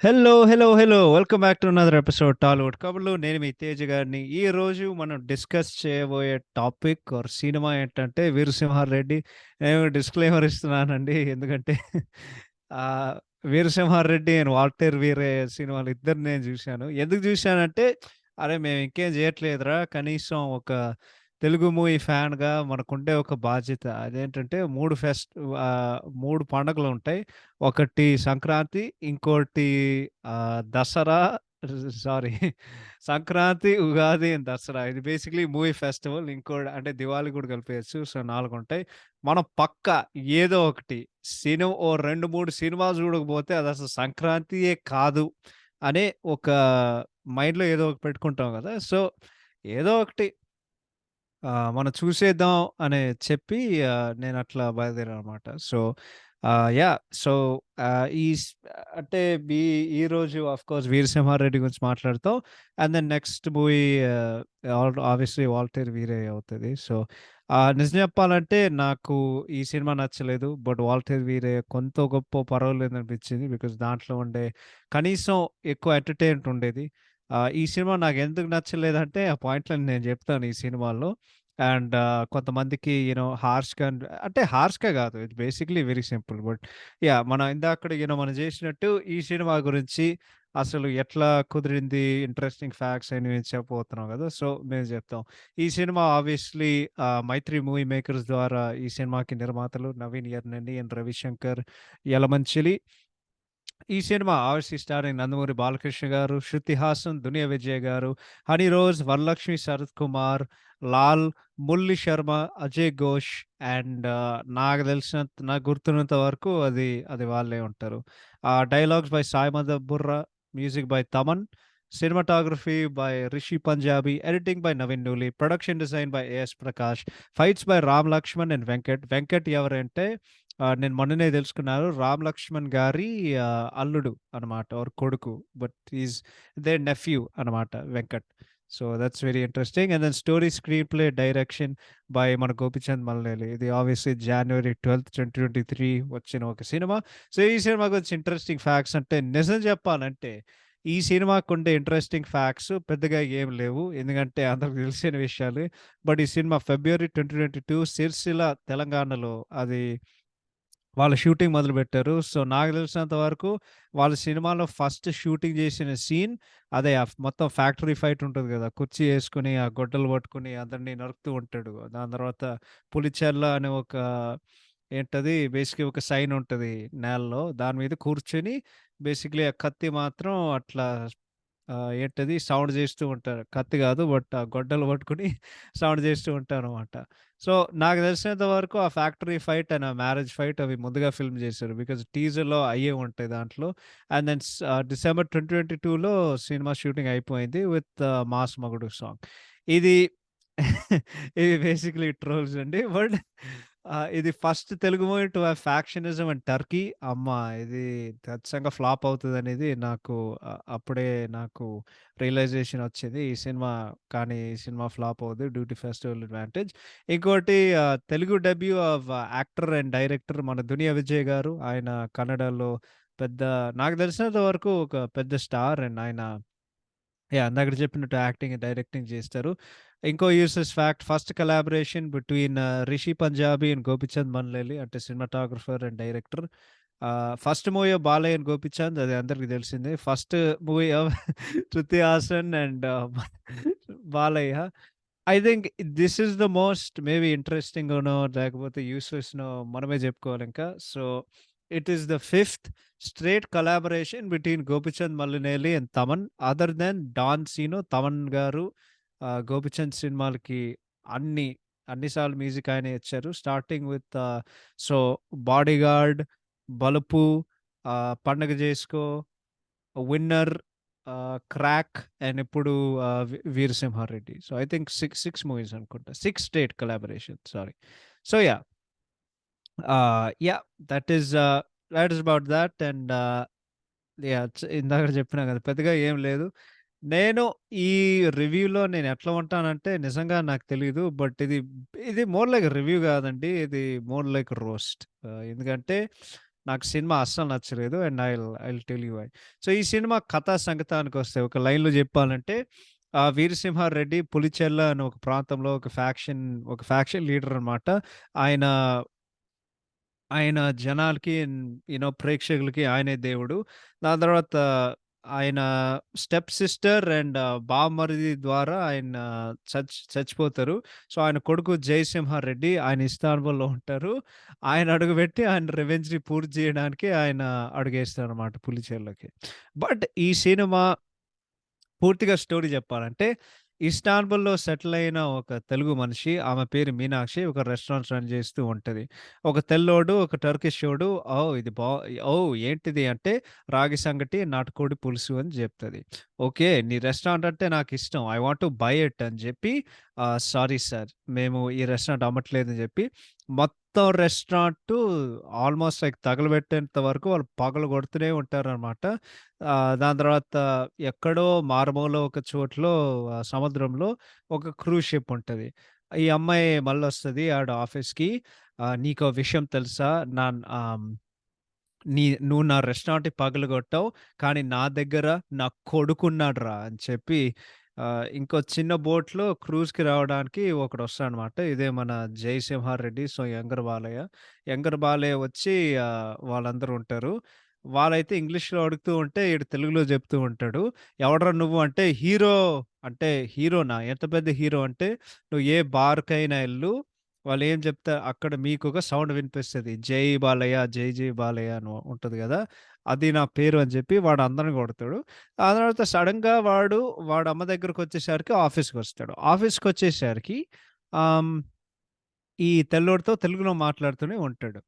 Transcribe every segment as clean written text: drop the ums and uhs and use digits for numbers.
Hello, hello, hello! Welcome back to another episode Tollywood కబుర్లు. నేను మీ తేజ గారిని. ఈరోజు మనం డిస్కస్ చేయబోయే టాపిక్ ఆర్ సినిమా ఏంటంటే 'వీరసింహారెడ్డి'. నేను డిస్క్లైమర్ ఇస్తున్నానండి. ఎందుకంటే 'వీరసింహారెడ్డి' అండ్ 'వాల్టర్ వీరయ్య' సినిమాలు ఇద్దరు నేను చూశాను. ఎందుకు చూశానంటే, అరే మేము ఇంకేం చేయట్లేదురా, కనీసం ఒక తెలుగు మూవీ ఫ్యాన్‌గా మనకుండే ఒక బాధ్యత. అదేంటంటే 3 పండుగలుంటాయి. ఒకటి సంక్రాంతి, ఇంకోటి దసరా, సారీ, సంక్రాంతి, ఉగాది అండ్ దసరా. ఇది బేసిక్‌లీ మూవీ ఫెస్టివల్. అంటే దివాళీ కూడా కలిపేయొచ్చు. సో, 4 ఉంటాయి. మనం పక్కా ఏదో ఒకటి ఓ 2, 3 సినిమాలు చూడకపోతే అదసలు సంక్రాంతియే కాదు అనే ఒక మైండ్‌లో ఏదో ఒకటి పెట్టుకుంటాం గదా! సో, ఏదో ఒకటి మనం చూసేద్దాం అని చెప్పి నేనట్లా బయలుదేరాననమాట. So, yeah! సో, ఈ స్ అంటే బీ ఈరోజు ఆఫ్‌కోర్స్ 'వీరసింహారెడ్డి' గురించి మాట్లాడతాం. And then next movie obviously 'Waltair Veerayya' అవుతది. సో, నిజం చెప్పాలంటే నాకు ఈ సినిమా నచ్చలేదు. బట్ 'వాల్టర్ వీరయ్య' కొంతో గొప్పో పర్వాలేదనిపించింది. బికాజ్ దాంట్లో ఉండే కనీసం ఎక్కువ ఎంటర్‌టైన్‌మెంట్ ఉండేది. ఈ సినిమా నాకెందుకు నచ్చలేదంటే ఆ పాయింట్‌లని నేను చెప్తాను ఈ సినిమాలో. అండ్ కొంతమందికి హార్ష్‌గా అంటే హార్ష్‌గా గాదు. It's basically very simple. But yeah! మనం ఇందాకడ మనం చేసినట్టు ఈ సినిమా గురించి అసలు ఎట్లా కుదిరింది, ఇంట్రెస్టింగ్ ఫ్యాక్ట్స్ అనేవి చెప్పబోతున్నాం గదా! సో, మేము చెప్తాం. ఈ cinema obviously 'Mythri movie makers' ద్వారా ఈ సినిమాకి నిర్మాతలు నవీన్ యర్నని అండ్ రవిశంకర్ యలమంచిలి. ఈ cinema obviously starring Nandamuri Balakrishna garu, Shruti Haasan, Duniya Vijay garu, Honey Rose, Varalakshmi Sarath Kumar, Lal, Murali Sharma, Ajay Ghosh and నాకు గుర్తున్నంత వరకు అది వాళ్ళే ఉంటారు. Dialogues by Sai Madhav Burra, music by Thaman, cinematography by Rishi Punjabi, editing by Naveen Nooli, production design by A S Prakash, fights by Ram Laxman and Venkat. Venkat ఎవరంటే నేను మొన్ననే తెలుసుకున్నాను. 'రామ్ లక్ష్మణ్' గారి అల్లుడు అనమాట ఆర్ కొడుకు. బట్ ఈస్ దేర్ నెఫ్యూ అనమాట Venkat. So, that's very interesting. And then story, screen play, direction by మన గోపీచంద్ మలనేలి. ఇది ఆబ్వియస్లీ జనవరి 12, 2023 వచ్చిన ఒక సినిమా. సో, ఈ సినిమా గురించి ఇంట్రెస్టింగ్ ఫ్యాక్ట్స్ అంటే నిజం చెప్పాలంటే ఈ సినిమాకుండే ఇంట్రెస్టింగ్ ఫ్యాక్ట్స్ పెద్దగా ఏం లేవు. ఎందుకంటే అందరికి తెలిసిన విషయాలే. బట్ ఈ సినిమా ఫిబ్రవరి 2022 సిరిసిల్ల, తెలంగాణలో అది వాళ్ళు షూటింగ్ మొదలుపెట్టారు. సో, నాకు తెలిసినంత వరకు వాళ్ళ సినిమాలో ఫస్ట్ షూటింగ్ చేసిన సీన్ అదే. మొత్తం ఫ్యాక్టరీ ఫైట్ ఉంటది గదా! కుర్చీ యేసుకొని, ఆ గొడ్డలు పట్టుకొని అందరిని నరుకుతూ ఉంటాడు. దాని తర్వాత పులిచెర్ల అనే ఒక ఏంటది బేసిక్‌గా ఒక సైన్ ఉంటది నేలలో. దాని మీద కూర్చొని బేసిక్‌లీ ఆ కత్తి మాత్రం అట్లా ఏంటది సౌండ్ చేస్తూ ఉంటారు. కత్తి గాదు. బట్ ఆ గొడ్డలు పట్టుకొని సౌండ్ చేస్తూ ఉంటారనమాట. సో, నాకు తెలిసినంత వరకు ఆ ఫ్యాక్టరీ ఫైట్ అండ్ ఆ మ్యారేజ్ ఫైట్ అవి ముందుగా ఫిల్మ్ చేశారు. బికాజ్ టీజర్‌లో అయ్యే ఉంటాయి దాంట్లో. అండ్ దెన్ డిసెంబర్ 2022లో సినిమా షూటింగ్ అయిపోయింది విత్ 'మాస్ మగుడు' సాంగ్. ఇది ఇది బేసిక్‌లీ ట్రోల్స్ అండి. బట్ ఇది first Telugu movie to have factionism and Turkey. అమ్మా! ఇది ఖచ్చితంగా ఫ్లాప్ అవుతదనేది అప్పుడే నాకు రియలైజేషన్ వచ్చింది. ఈ సినిమా ఫ్లాప్ అవ్వదు డ్యూ టు ఫెస్టివల్ అడ్వాంటేజ్. ఇంకోటి Telugu debut of actor and director మన 'దునియా విజయ్' గారు. ఆయన కన్నడలో పెద్ద నాకు తెలిసినంత వరకు ఒక పెద్ద స్టార్ అండ్ ఆయన ఇందాకడ చెప్పినట్టు యాక్టింగ్, డైరెక్టింగ్ చేస్తారు. ఇంకో యూసెస్ fact first collaboration between Rishi Punjabi and Gopichand Malineni అంటే cinematographer and director. First movie of Balayya and Gopichand అది అందరికి తెలిసిందే. First movie of Shruti Haasan and Balayya. I think this is the most maybe ఇంట్రెస్టింగనో లేకపోతే యూస్‌లెస్‌నో మనమే చెప్పుకోవాలింకా. So, it is the fifth straight collaboration between Gopichand Malineni and Thaman. Other than Don Seenu, Thaman garu Gopichand సినిమాలకి అన్ని, అన్ని సార్లు మ్యూజిక్ ఆయనే ఇచ్చారు. స్టార్టింగ్ విత్ సో 'బాడీగార్డ్', 'బలుపు', 'పండగ జేసుకో', 'విన్నర్', 'క్రాక్' అండ్ ఇప్పుడు 'Veera Simha Reddy'. So, I think 6 movies అనుకుంటా. 6 state collaboration sorry. So, yeah! That is about that and ఇందాకడ చెప్పినా కదా! పెద్దగా ఏం లేదు. నేను ఈ రివ్యూలో నేనెట్లా ఉంటానంటే నిజంగా నాకు తెలీదు. బట్ ఇది మోర్ లైక్ రివ్యూ గాదండి. ఇది మోర్ లైక్ రోస్ట్. ఎందుకంటే నాకు సినిమా అస్సలు నచ్చలేదు. And I will tell you why. So, ఈ సినిమా కథా సంగతానికొస్తే ఒక లైన్‌లో జెప్పాలంటే 'వీరసింహారెడ్డి' పులిచెర్ల అనే ఒక ప్రాంతంలో ఒక ఫ్యాక్షన్ లీడర్ అన్నమాట. ఆయన ఆయన జనాలకి ప్రేక్షకులకి ఆయనే దేవుడు. దాని తర్వాత ఆయన స్టెప్ సిస్టర్ అండ్ బావమరిది ద్వారా ఆయన చచ్చిపోతారు. సో, ఆయన కొడుకు 'జయసింహారెడ్డి' ఆయన ఇస్తాన్బుల్‌లో ఉంటారు. ఆయన అడుగుబెట్టి ఆయన రివెంజ్‌ని పూర్తి చేయడానికి ఆయన అడుగేస్తారనమాట పులిచెర్లకి. బట్ ఈ సినిమా పూర్తిగా స్టోరీ చెప్పాలంటే, ఇస్తాన్బుల్‌లో సెటిల్ అయిన ఒక తెలుగు మనిషి, ఆమె పేరు మీనాక్షి. ఒక రెస్టారెంట్స్ రన్ చేస్తూ ఉంటది. ఒక తెల్లోడు, ఒక టర్కిషోడు ఏంటిది అంటే, రాగి సంగటి, నాటుకోడి పులుసు అని జెప్తది. ఓకే. నీ రెస్టారెంట్ అంటే నాకిష్టం. I want to buy it అని జెప్పి, సారీ సార్ మేము ఈ రెస్టారెంట్ అమ్మట్లేదని జెప్పి, మొత్తం రెస్టారెంటు ఆల్‌మోస్ట్ లైక్ తగలబెట్టేంత వరకు వాళ్ళు పగలగొడుతూనే ఉంటారనమాట. దాని తర్వాత ఎక్కడో మారుమూల ఒక చోట్లో సముద్రంలో ఒక క్రూజ్ షిప్ ఉంటది. ఈ అమ్మాయి మళ్ళొస్తది ఆవిడ ఆఫీస్‌కి. "నీకో విషయం తెలుసా? ఆహ్, నువ్వు నా రెస్టారెంట్‌ని పగలగొట్టావు. కానీ నా దగ్గర నా కొడుకున్నాడురా" అని చెప్పి ఇంకో చిన్న బోట్‌లో క్రూజ్‌కి రావడానికి ఒకడొస్తాడనమాట. ఇదే మన 'Jayasimha Reddy' so, younger Balayya. Younger Balayya వచ్చి వాళ్ళందరూ ఉంటారు. వాళ్ళైతే ఇంగ్లీష్‌లో అడుగుతూ ఉంటే ఈడు తెలుగులో చెప్తూ ఉంటాడు. "ఎవడ్రా నువ్వు" అంటే అంటే హీరోనా? ఎంత పెద్ద హీరో అంటే, "నువ్వు ఏ బార్‌కైనా ఎళ్ళు వాళ్ళేం చెప్తా అక్కడ మీకొక సౌండ్ వినిపిస్తది. 'జై బాలయ్య, జై జై బాలయ్య' అని ఉంటది గదా! అది నా పేరు అని చెప్పి వాడు అందరిని కొడతాడు. ఆ తర్వాత సడెన్‌గా వాడు అమ్మ దగ్గరకొచ్చేసరికి ఆఫీస్‌కొస్తాడు. ఆఫీస్‌కొచ్చేసరికి ఆహ్, హ్మ్, ఈ తెల్లోడితో తెలుగులో మాట్లాడుతూనే ఉంటాడు.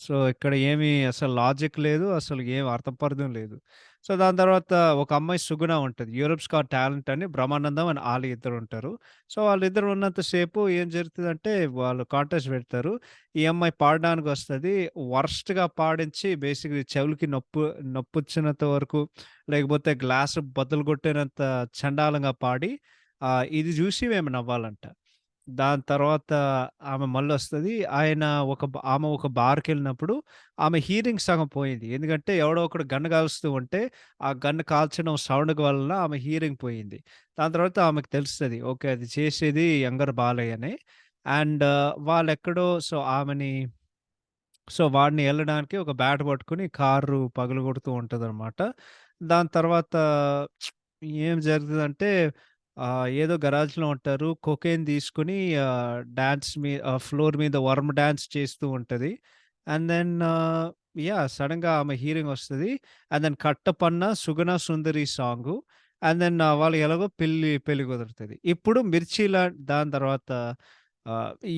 సో, ఇక్కడ ఏమి అసలు లాజిక్ లేదు. అసలు ఏం అర్థం పర్థం లేదు. సో, దాని తర్వాత ఒక అమ్మాయి సుగుణ ఉంటది. 'యూరప్స్ గాట్ టాలెంట్' అని బ్రహ్మానందం అండ్ ఆలి ఇద్దరుంటారు. సో, వాళ్ళిద్దరు ఉన్నంత సేపు ఏం జరుగుతదంటే వాళ్ళు కాంటెస్ట్ పెడతారు. ఈ అమ్మాయి పాడడానికొస్తది. వరస్ట్‌గా పాడించి బేసిక్‌లీ చెవులకి నొప్పొచ్చినంత వరకు లేకపోతే గ్లాస్ బద్దలు కొట్టినంత చండాలంగా పాడి ఇది జూసి మేము నవ్వాలంట. దాని తర్వాత ఆమె మళ్ళొస్తది. ఆమె ఒక బార్‌కెళ్ళినప్పుడు ఆమె హియరింగ్ సగం పోయింది. ఎందుకంటే ఎవడో ఒకడు గన్ కాలుస్తూ ఉంటే, ఆ గన్ కాల్చడం సౌండ్ వలన ఆమె హియరింగ్ పోయింది. దాని తర్వాత ఆమెకు తెలుస్తది. ఓకే. అది చేసేది యంగర్ బాలయ్యనే. అండ్ వాళ్ళెక్కడో వాడిని ఎళ్ళడానికి ఒక బ్యాట్ పట్టుకొని కారు పగలగొడుతూ ఉంటదనమాట. దాని తర్వాత ఏం జరుగుతదంటే ఏదో గరాజ్‌లో ఉంటారు. కొకైన్ తీసుకొని ఫ్లోర్ మీద వర్మ్ డాన్స్ చేస్తూ ఉంటది. అండ్ దెన్ సడెన్‌గా ఆమె హీరింగ్ వస్తది. అండ్ దెన్ 'కట్టపన్న Suguna Sundari' song. And then వాళ్ళు ఎలాగో పెళ్లి కుదురుతది. ఇప్పుడు 'మిర్చిలా' దాని తర్వాత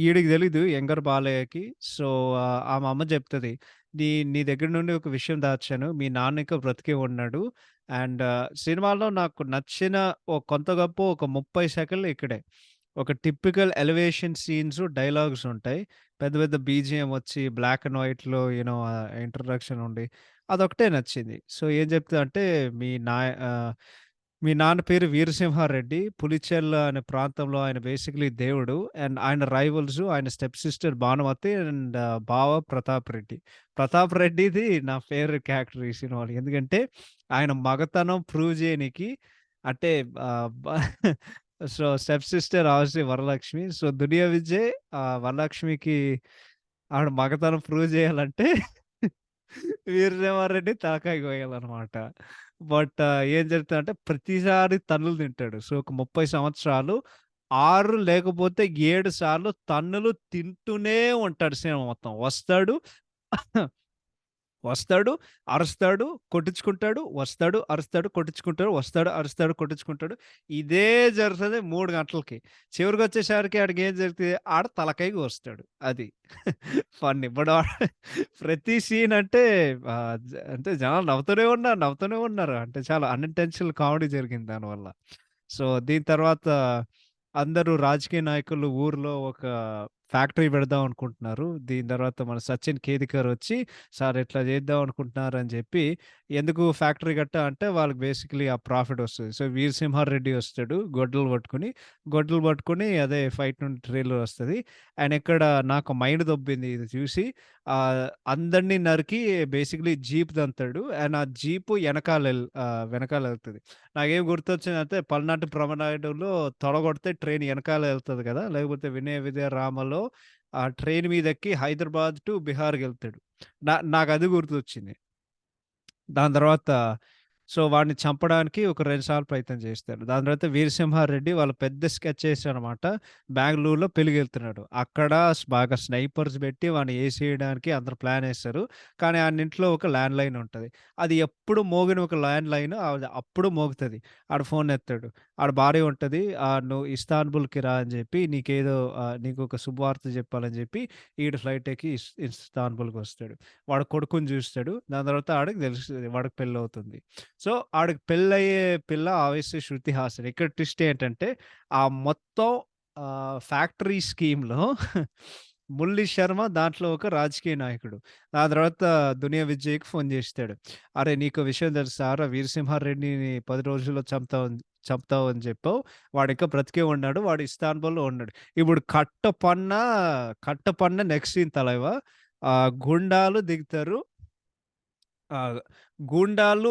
ఈడికి తెలీదు యంగర్ బాలయ్యకి. సో, ఆమె అమ్మ చెప్తది. నీ దగ్గర నుండి ఒక విషయం దాచాను. మీ నాన్న ఇంకా బ్రతికే ఉన్నాడు. అండ్ సినిమాలో నాకు నచ్చిన కొంత గొప్పో ఒక 30 సెకన్లు ఇక్కడే. ఒక టిపికల్ ఎలివేషన్ సీన్స్, డైలాగ్స్ ఉంటాయి. పెద్ద పెద్ద బీజీఎం వచ్చి బ్లాక్ అండ్ వైట్‌లో ఇంట్రడక్షన్ ఉండి అదొకటే నచ్చింది. సో, ఏం చెప్తదంటే మీ నాన్న పేరు వీరసింహారెడ్డి. పులిచెర్ల అనే ప్రాంతంలో ఆయన బేసికల్లీ దేవుడు. అండ్ ఆయన ఆయన స్టెప్ సిస్టర్ భానుమతి అండ్ బావ ప్రతాప్ రెడ్డి. ప్రతాప్ రెడ్డిది నా ఫేవరెట్ క్యారెక్టర్ ఈ సినిమాలో. ఎందుకంటే ఆయన మగతనం ప్రూవ్ చేయనీకి అంటే ఆహ్, బ so, step sister obviously Varalakshmi. So, దునియా విజయ్ వరలక్ష్మికి ఆవిడ మగతనం ప్రూవ్ చేయాలంటే వీరసింహారెడ్డి తలకాయ కోయాలనమాట. బట్ ఏం జరుగుతదంటే ప్రతిసారి తన్నులు తింటాడు. సో, ఒక 30 సంవత్సరాలు 6 లేకపోతే 7 సార్లు తన్నులు తింటూనే ఉంటాడు సినిమా మొత్తం. వస్తాడు, అరుస్తాడు, కొట్టించుకుంటాడు, వస్తాడు, అరుస్తాడు, కొట్టించుకుంటాడు, వస్తాడు, అరుస్తాడు, కొట్టించుకుంటాడు. ఇదే జరుగుతది 3 గంటలకి. చివరికొచ్చేసరికి ఆడికేం జరుగుతది? ఆడ తలకాయ కోస్తాడు. అది ఫన్నీ. బట్ ప్రతి సీన్ అంటే అంటే జనాలు నవ్వుతూనే ఉన్నారు, నవ్వుతూనే ఉన్నారు. అంటే చాలా అన్‌ఇంటెన్షనల్ కామెడీ జరిగింది దానివల్ల. సో, దీని తర్వాత అందరూ రాజకీయ నాయకులు ఊర్లో ఒక ఫ్యాక్టరీ పెడదాం అనుకుంటున్నారు. దీని తర్వాత మన సచిన్ కేదికర్ వచ్చి, "సార్ ఇట్లా చేద్దాం అనుకుంటున్నారు" అని చెప్పి, ఎందుకు ఫ్యాక్టరీ అంటే వాళ్ళకి బేసికల్లీ ఆ ప్రాఫిట్ వస్తది. సో, వీరసింహారెడ్డి వస్తాడు గొడ్డలు పట్టుకొని అదే ఫైట్ నుండి ట్రైలర్ వస్తది. ఆయన ఇక్కడ నాకు మైండ్ దొబ్బింది ఇది చూసి. అందరిని నరికి బేసికల్లీ జీప్ తంతాడు. అండ్ ఆ జీపు వెనకాలెళ్తది. నాకేం గుర్తొచ్చిందంటే 'పల్నాటి ప్రమనాయుడులో' తొడగొడితే ట్రైన్ ఎనకాల ఎళ్తది కదా! లేకపోతే 'వినయ విధేయ రామ'లో ఆ ట్రైన్ మీదెక్కి హైదరాబాద్ టు బిహార్‌కెళ్తాడు. నాకది గుర్తొచ్చింది. దాని తర్వాత వాడిని చంపడానికి ఒక 2 సార్లు ప్రయత్నం చేస్తాడు. దాని తర్వాత వీరసింహారెడ్డి వాళ్ళ పెద్ద స్కెచ్ ఏసాడనమాట. బెంగుళూరులో పెళ్ళికెళ్తున్నాడు. అక్కడ బాగా స్నైపర్స్ పెట్టి వాడిని ఏసేయడానికి అందరూ ప్లానేస్తారు. కానీ ఆనింట్లో ఒక ల్యాండ్‌లైన్ ఉంటది. అది ఎప్పుడు మోగిన ఒక ల్యాండ్‌లైన్ అది అప్పుడు మోగుతది. ఆడు ఫోన్ ఎత్తాడు. ఆడ భార్య ఉంటది. "నువ్వు ఇస్తాన్బుల్‌కి రా" అని చెప్పి నీకొక శుభవార్త చెప్పాలని చెప్పి ఈడు ఫ్లైట్ ఎక్కి ఇస్తాన్బుల్‌కొస్తాడు. వాడు కొడుకుని చూస్తాడు. దాని తర్వాత ఆడికి తెలుస్తది. వాడికి పెళ్లవుతుంది. సో, ఆడికి పెళ్లయ్యే పిల్ల ఆబ్వియస్‌లీ 'శృతి హాసన్'. ఇక్కడ ట్విస్ట్ ఏంటంటే, ఆ మొత్తం ఫ్యాక్టరీ స్కీమ్‌లో మురళీ శర్మ దాంట్లో ఒక రాజకీయ నాయకుడు. ఆ తర్వాత 'దునియా విజయ్‌కి' ఫోన్ చేస్తాడు. "అరేయ్! నీకో విషయం తెలుసారా? వీరసింహారెడ్డిని 10 రోజుల్లో చంపుతావు అని చెప్పావు. వాడింకా బ్రతికే ఉన్నాడు. వాడు ఇస్తాన్బుల్‌లో ఉన్నాడు." ఇప్పుడు కట్ట పన్న నెక్స్ట్ సీన్ తలైవా గుండాలు దిగుతారు. ఆ! గూండాలు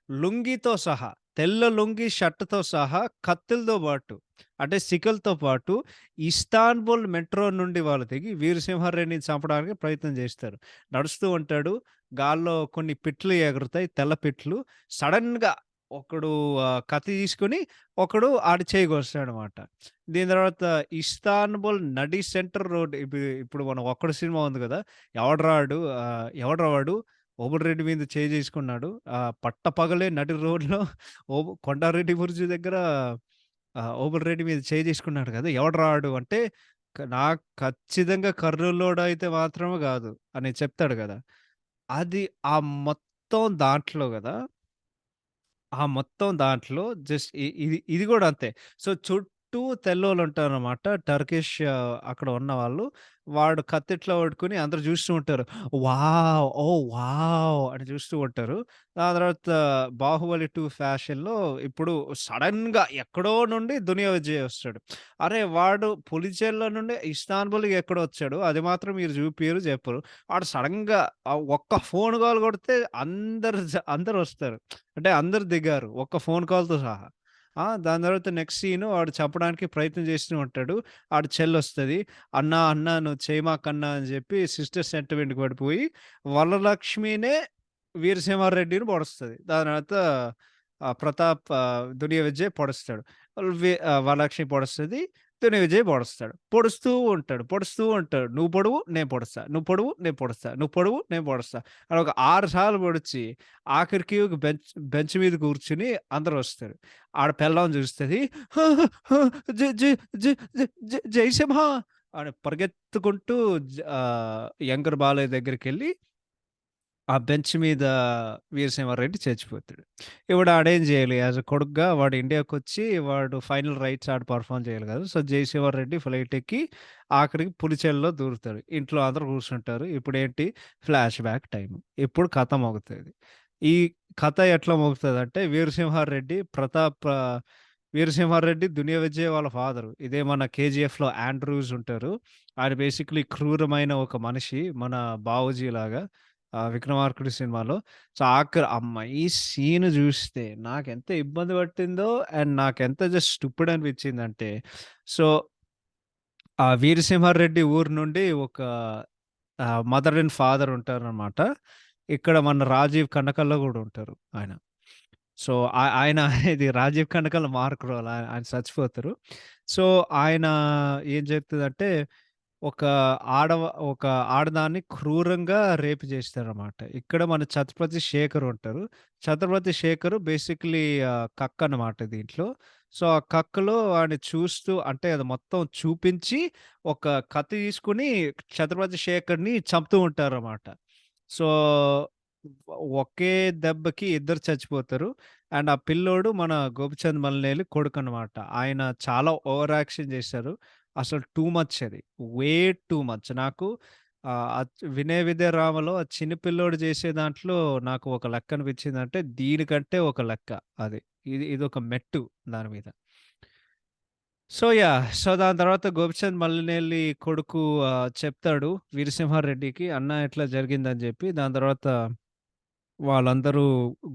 లుంగీతో సహా, తెల్ల లుంగీ షర్ట్‌తో సహా కత్తులతో పాటు, అంటే సికల్‌తో పాటు ఇస్తాన్బుల్ మెట్రో నుండి వాళ్ళు దిగి వీరసింహారెడ్డిని చంపడానికి ప్రయత్నం చేస్తారు. నడుస్తూ ఉంటాడు. గాల్లో కొన్ని పిట్లు ఎగురుతాయి. తెల్ల పిట్లు. సడెన్‌గా ఒకడు కత్తి తీసుకొని ఆడి చెయ్యి కోస్తాడనమాట. దీని తర్వాత ఇస్తాన్బుల్ నడి సెంటర్ రోడ్ ఇప్పుడు మన 'ఒక్కడు' సినిమా ఉంది గదా! ఎవడ్రా వాడు ఓబుల్‌రెడ్డి మీద చేయి చేసుకున్నాడు. పట్టపగలే నడి రోడ్‌లో కొండారెడ్డి బురుజు దగ్గర ఓబుల్‌రెడ్డి మీద చేయి చేసుకున్నాడు కదా! ఎవడ్రా ఆడు అంటే, నాకు ఖచ్చితంగా కర్నూలోడైతే మాత్రమే గాదు అని చెప్తాడు గదా! అది ఆ మొత్తం దాంట్లో గదా! ఆ మొత్తం దాంట్లో జస్ట్ ఇది గూడా అంతే. చుట్టూ తెల్లోళ్ళుంటారనమాట. టర్కిష్ అక్కడ ఉన్నవాళ్ళు. వాడు కత్తిట్లా పట్టుకొని అందరూ జూస్తూ ఉంటారు. వావ్! ఓహ్! వావ్! అని జూస్తూ ఉంటారు. దాని తర్వాత 'బాహుబలి 2' ఫ్యాషన్‌లో ఇప్పుడు సడెన్‌గా ఎక్కడో నుండి 'దునియా విజయ్' వస్తాడు. అరే! వాడు పులిచెర్ల నుండి ఇస్తాన్బుల్‌కి ఎక్కడో వచ్చాడు. అది మాత్రం మీరు జూపియరు, జెప్పరు. వాడు సడెన్‌గా ఒక్క ఫోన్ కాల్ కొడితే అందరొస్తారు. అంటే అందరూ దిగారు. ఒక్క ఫోన్ కాల్‌తో సహా. దాని తర్వాత నెక్స్ట్ సీను వాడు చంపడానికి ప్రయత్నం చేస్తూ ఉంటాడు. ఆడి చెల్లొస్తది. "అన్నా, అన్నా నువ్వు చేయమాకన్నా" అని చెప్పి సిస్టర్ సెంటిమెంట్‌కి పడిపోయి వరలక్ష్మినే వీరసింహారెడ్డిని పొడుస్తది. దాని తర్వాత ప్రతాప్ 'దునియా విజయ్' పొడుస్తాడు. వరలక్ష్మి పొడుస్తది. 'దునియా విజయ్' పొడుస్తాడు. పొడుస్తూ ఉంటాడు. "నువ్వు పొడువు, నేను పొడుస్తా. నువ్వు పొడువు, నేను పొడుస్తా. నువ్వు పొడువు, నేను పొడుస్తా" అని ఒక 6 సార్లు పొడిచి ఆఖరికి ఒక బెంచ్ మీద కూర్చొని అందరొస్తారు. ఆడ పెళ్ళాం చూస్తది. జై జై జై జై జై జైసింహ అని పరిగెత్తుకుంటూ యంకర్ బాలయ్య దగ్గరికెళ్ళి ఆ బెంచ్ మీద వీరసింహారెడ్డి చచ్చిపోతాడు. ఇప్పుడు ఆడేం జేయాలి? యాస్ ఎ కొడుకుగా వాడు ఇండియాకొచ్చి వాడు ఫైనల్ రైట్స్ ఆడ పెర్ఫార్మ్ చేయాలి కదా! సో, జయశివరెడ్డి ఫ్లైట్ ఎక్కి ఆఖరికి పులిచెర్లలో దూరుతాడు. ఇంట్లో అందరూ కూర్చుంటారు. ఇప్పుడేంటి ఫ్లాష్ బ్యాక్ టైమ్. ఇప్పుడు కథ మొగుతది. ఈ కథ ఎట్లా మొగుతదంటే వీరసింహారెడ్డి 'దునియా విజయ్' వాళ్ళ ఫాదరు. ఇదే మన 'కేజీఎఫ్‌లో' ఆండ్రూస్ ఉంటారు. ఆయన బేసికల్లీ క్రూరమైన ఒక మనిషి. మన 'బావూజీ' లాగా. 'విక్రమార్కుడు' సినిమాలో. ఈ సీన్ జూస్తే నాకెంత ఇబ్బంది పట్టిందో అండ్ నాకెంత జస్ట్ స్టూపిడ్ అనిపించిందంటే, సో, ఆ వీరసింహారెడ్డి ఊరు నుండి ఒక మదర్ అండ్ ఫాదర్ ఉంటారనమాట. ఇక్కడ మన 'రాజీవ్ కనకాల' గూడా ఉంటారు ఆయన. సో, ఆయన ఇది 'రాజీవ్ కనకాల' మార్క్ రోల్. ఆయన చచ్చిపోతారు. సో, ఆయన ఏం జరుగుతదంటే ఒక ఒక ఆడదాన్ని క్రూరంగా రేప్ చేస్తారనమాట. ఇక్కడ మన 'ఛత్రపతి శేఖర్' ఉంటారు. 'ఛత్రపతి శేఖర్' బేసికల్లీ కక్ అనమాట దీంట్లో. సో, ఆ కక్‌లో వాడిని చూస్తూ అంటే అది మొత్తం చూపించి ఒక కత్తి తీసుకొని 'ఛత్రపతి శేఖర్‌ని' చంపుతూ ఉంటారనమాట. సో, ఒకే దెబ్బకి ఇద్దరు చచ్చిపోతారు. అండ్ ఆ పిల్లోడు మన 'గోపిచంద్ మలినేని' కొడుకనమాట. ఆయన చాలా ఓవర్ యాక్షన్ చేశారు. అసలు టూ మచ్ అది. వే టూ మచ్. నాకు వినయ విద్య రామలో ఆ చిన్న పిల్లోడు చేసే దాంట్లో నాకు ఒక లెక్క అనిపించిందంటే, దీనికంటే ఒక లెక్క అది. ఇదొక మెట్టు దాని మీద. సో, దాని తర్వాత గోపిచంద్ మల్లినేల్లి కొడుకు చెప్తాడు వీరసింహారెడ్డికి, "అన్న ఇట్లా జరిగిందని" జెప్పి. దాని తర్వాత వాళ్ళందరూ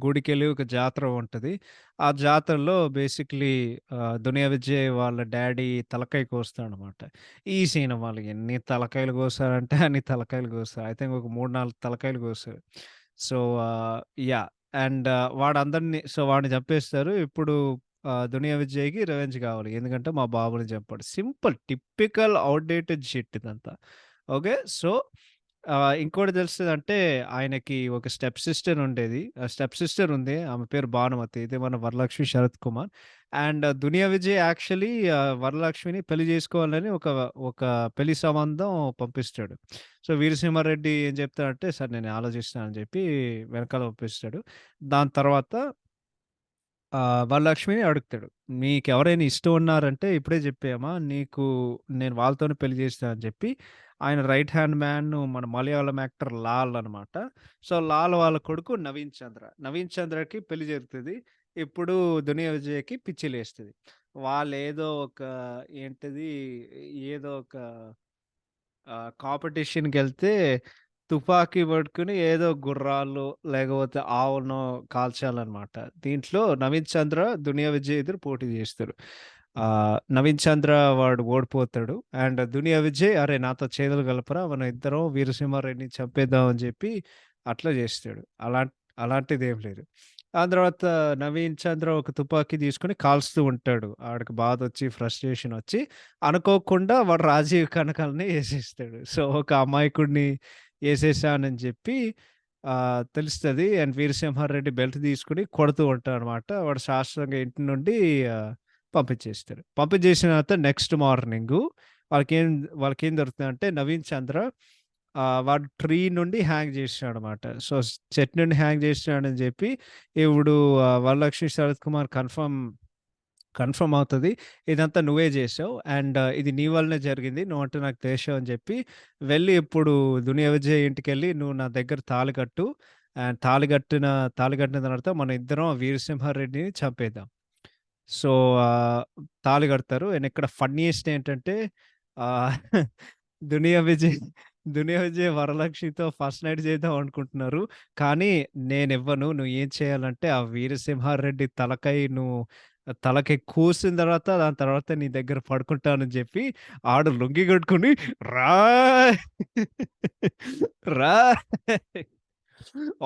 గుడికెళ్ళి ఒక జాతర ఉంటది. ఆ జాతరలో బేసిక్‌లీ దునియా విజయ్ వాళ్ళ డ్యాడీ తలకాయ కోస్తాడనమాట. ఈ సినిమాలో ఎన్ని తలకాయలు కోసారంటే అన్ని తలకాయలు కోస్తారు. ఐ థింక్ ఒక 3, 4 తలకాయలు కోసారు. సో, ఆహ్, యాహ్! వాడిని చంపేస్తారు. ఇప్పుడు దునియా విజయ్‌కి రివెంజ్ కావాలి. ఎందుకంటే మా బాబుని చంపాడు. సింపుల్ టిపికల్ ఔట్‌డేటెడ్ షిట్ ఇదంతా. ఓకే. సో, ఇంకోటి తెలుస్తదంటే ఆయనకి ఒక స్టెప్ సిస్టర్ ఉండేది. స్టెప్ సిస్టర్ ఉంది. ఆమె పేరు భానుమతి. ఇది మన Varalakshmi Sarath Kumar. And Duniya Vijay actually వరలక్ష్మిని పెళ్లి చేసుకోవాలని ఒక పెళ్లి సంబంధం పంపిస్తాడు. సో, వీరసింహారెడ్డి ఏం చెప్తాడంటే, "సరే నేను ఆలోచిస్తాను" అని చెప్పి వెనకాల పంపిస్తాడు. దాని తర్వాత వరలక్ష్మిని అడుగుతాడు. "మీకెవరైనా ఇష్టం ఉన్నారంటే ఇప్పుడే చెప్పేయమ్మా! నేను వాళ్ళతోనే పెళ్లి చేస్తా" అని చెప్పి ఆయన రైట్ హ్యాండ్ మ్యాన్ మన మలయాళం యాక్టర్ లాల్ అనమాట. సో, లాల్ వాళ్ళ కొడుకు నవీన్ చంద్ర. నవీన్ చంద్రకి పెళ్లి జరుగుతది. ఇప్పుడు దునియా విజయ్‌కి పిచ్చి లేస్తది. వాళ్ళేదో ఒక ఏంటిది ఏదో ఒక కాంపిటీషన్‌కెళ్తే తుపాకీ పట్టుకొని ఏదో గుర్రాలు లేకపోతే ఆవునో కాల్చాలనమాట. దీంట్లో నవీన్ చంద్ర, దునియా విజయ్ ఇద్దరు పోటీ చేస్తారు. నవీన్ చంద్ర వాడు ఓడిపోతాడు. అండ్ దునియా విజయ్ "అరే! నాతో చేతులు కలపరా మనం ఇద్దరం వీరసింహారెడ్డిని చంపేద్దాం" అని చెప్పి అట్లా చేస్తాడు. అలాంటిదేం లేదు. ఆ తర్వాత నవీన్ చంద్ర ఒక తుపాకీ తీసుకొని కాల్స్తూ ఉంటాడు. ఆడికి బాధొచ్చి, ఫ్రస్ట్రేషనొచ్చి అనుకోకుండా వాడు రాజీవ్ కనకాలని ఏసేస్తాడు. సో, ఒక అమాయకుడిని ఏసేసానని జెప్పి తెలుస్తది. అండ్ వీరసింహారెడ్డి బెల్ట్ తీసుకొని కొడుతూ ఉంటాడనమాట. వాడు శాశ్వతంగా ఇంటి నుండి పంపించేస్తాడు. పంపించేసిన తర్వాత నెక్స్ట్ మార్నింగు వాళ్ళకేం వాళ్ళకేం దొరుకుతదంటే నవీన్ చంద్ర వాడు ట్రీ నుండి హ్యాంగ్ జేసినాడనమాట. సో, చెట్టు నుండి హ్యాంగ్ జేసినాడని జెప్పి ఇప్పుడు వరలక్ష్మి శరత్ కుమార్ కన్ఫర్మ్ అవుతది. ఇదంతా నువ్వే జేశావు. అండ్ ఇది నీ వల్లనే జరిగింది. నువ్వంటే నాకు ద్వేషం అని జెప్పి వెళ్ళి ఇప్పుడు దునియా విజయ్ ఇంటికెళ్ళి నువ్వు నా దగ్గర తాళి కట్టు. అండ్ తాళి కట్టిన తర్వాత మన ఇద్దరం వీరసింహారెడ్డిని చంపేద్దాం. సో, ఆహ్, తాళి కడతారు. అండ్ ఇక్కడ ఫన్నీయెస్ట్ ఏంటంటే ఆహ్, దునియా విజయ్ దునియా విజయ్ వరలక్ష్మితో ఫస్ట్ నైట్ చేద్దాం అనుకుంటున్నారు. కానీ నేనివ్వను. నువ్వు ఏం చేయాలంటే ఆ వీరసింహారెడ్డి తలకి కూసిన తర్వాత దాని తర్వాత నీ దగ్గర పడుకుంటానని చెప్పి ఆడు లుంగీ కట్టుకొని రాయ్ రాయ్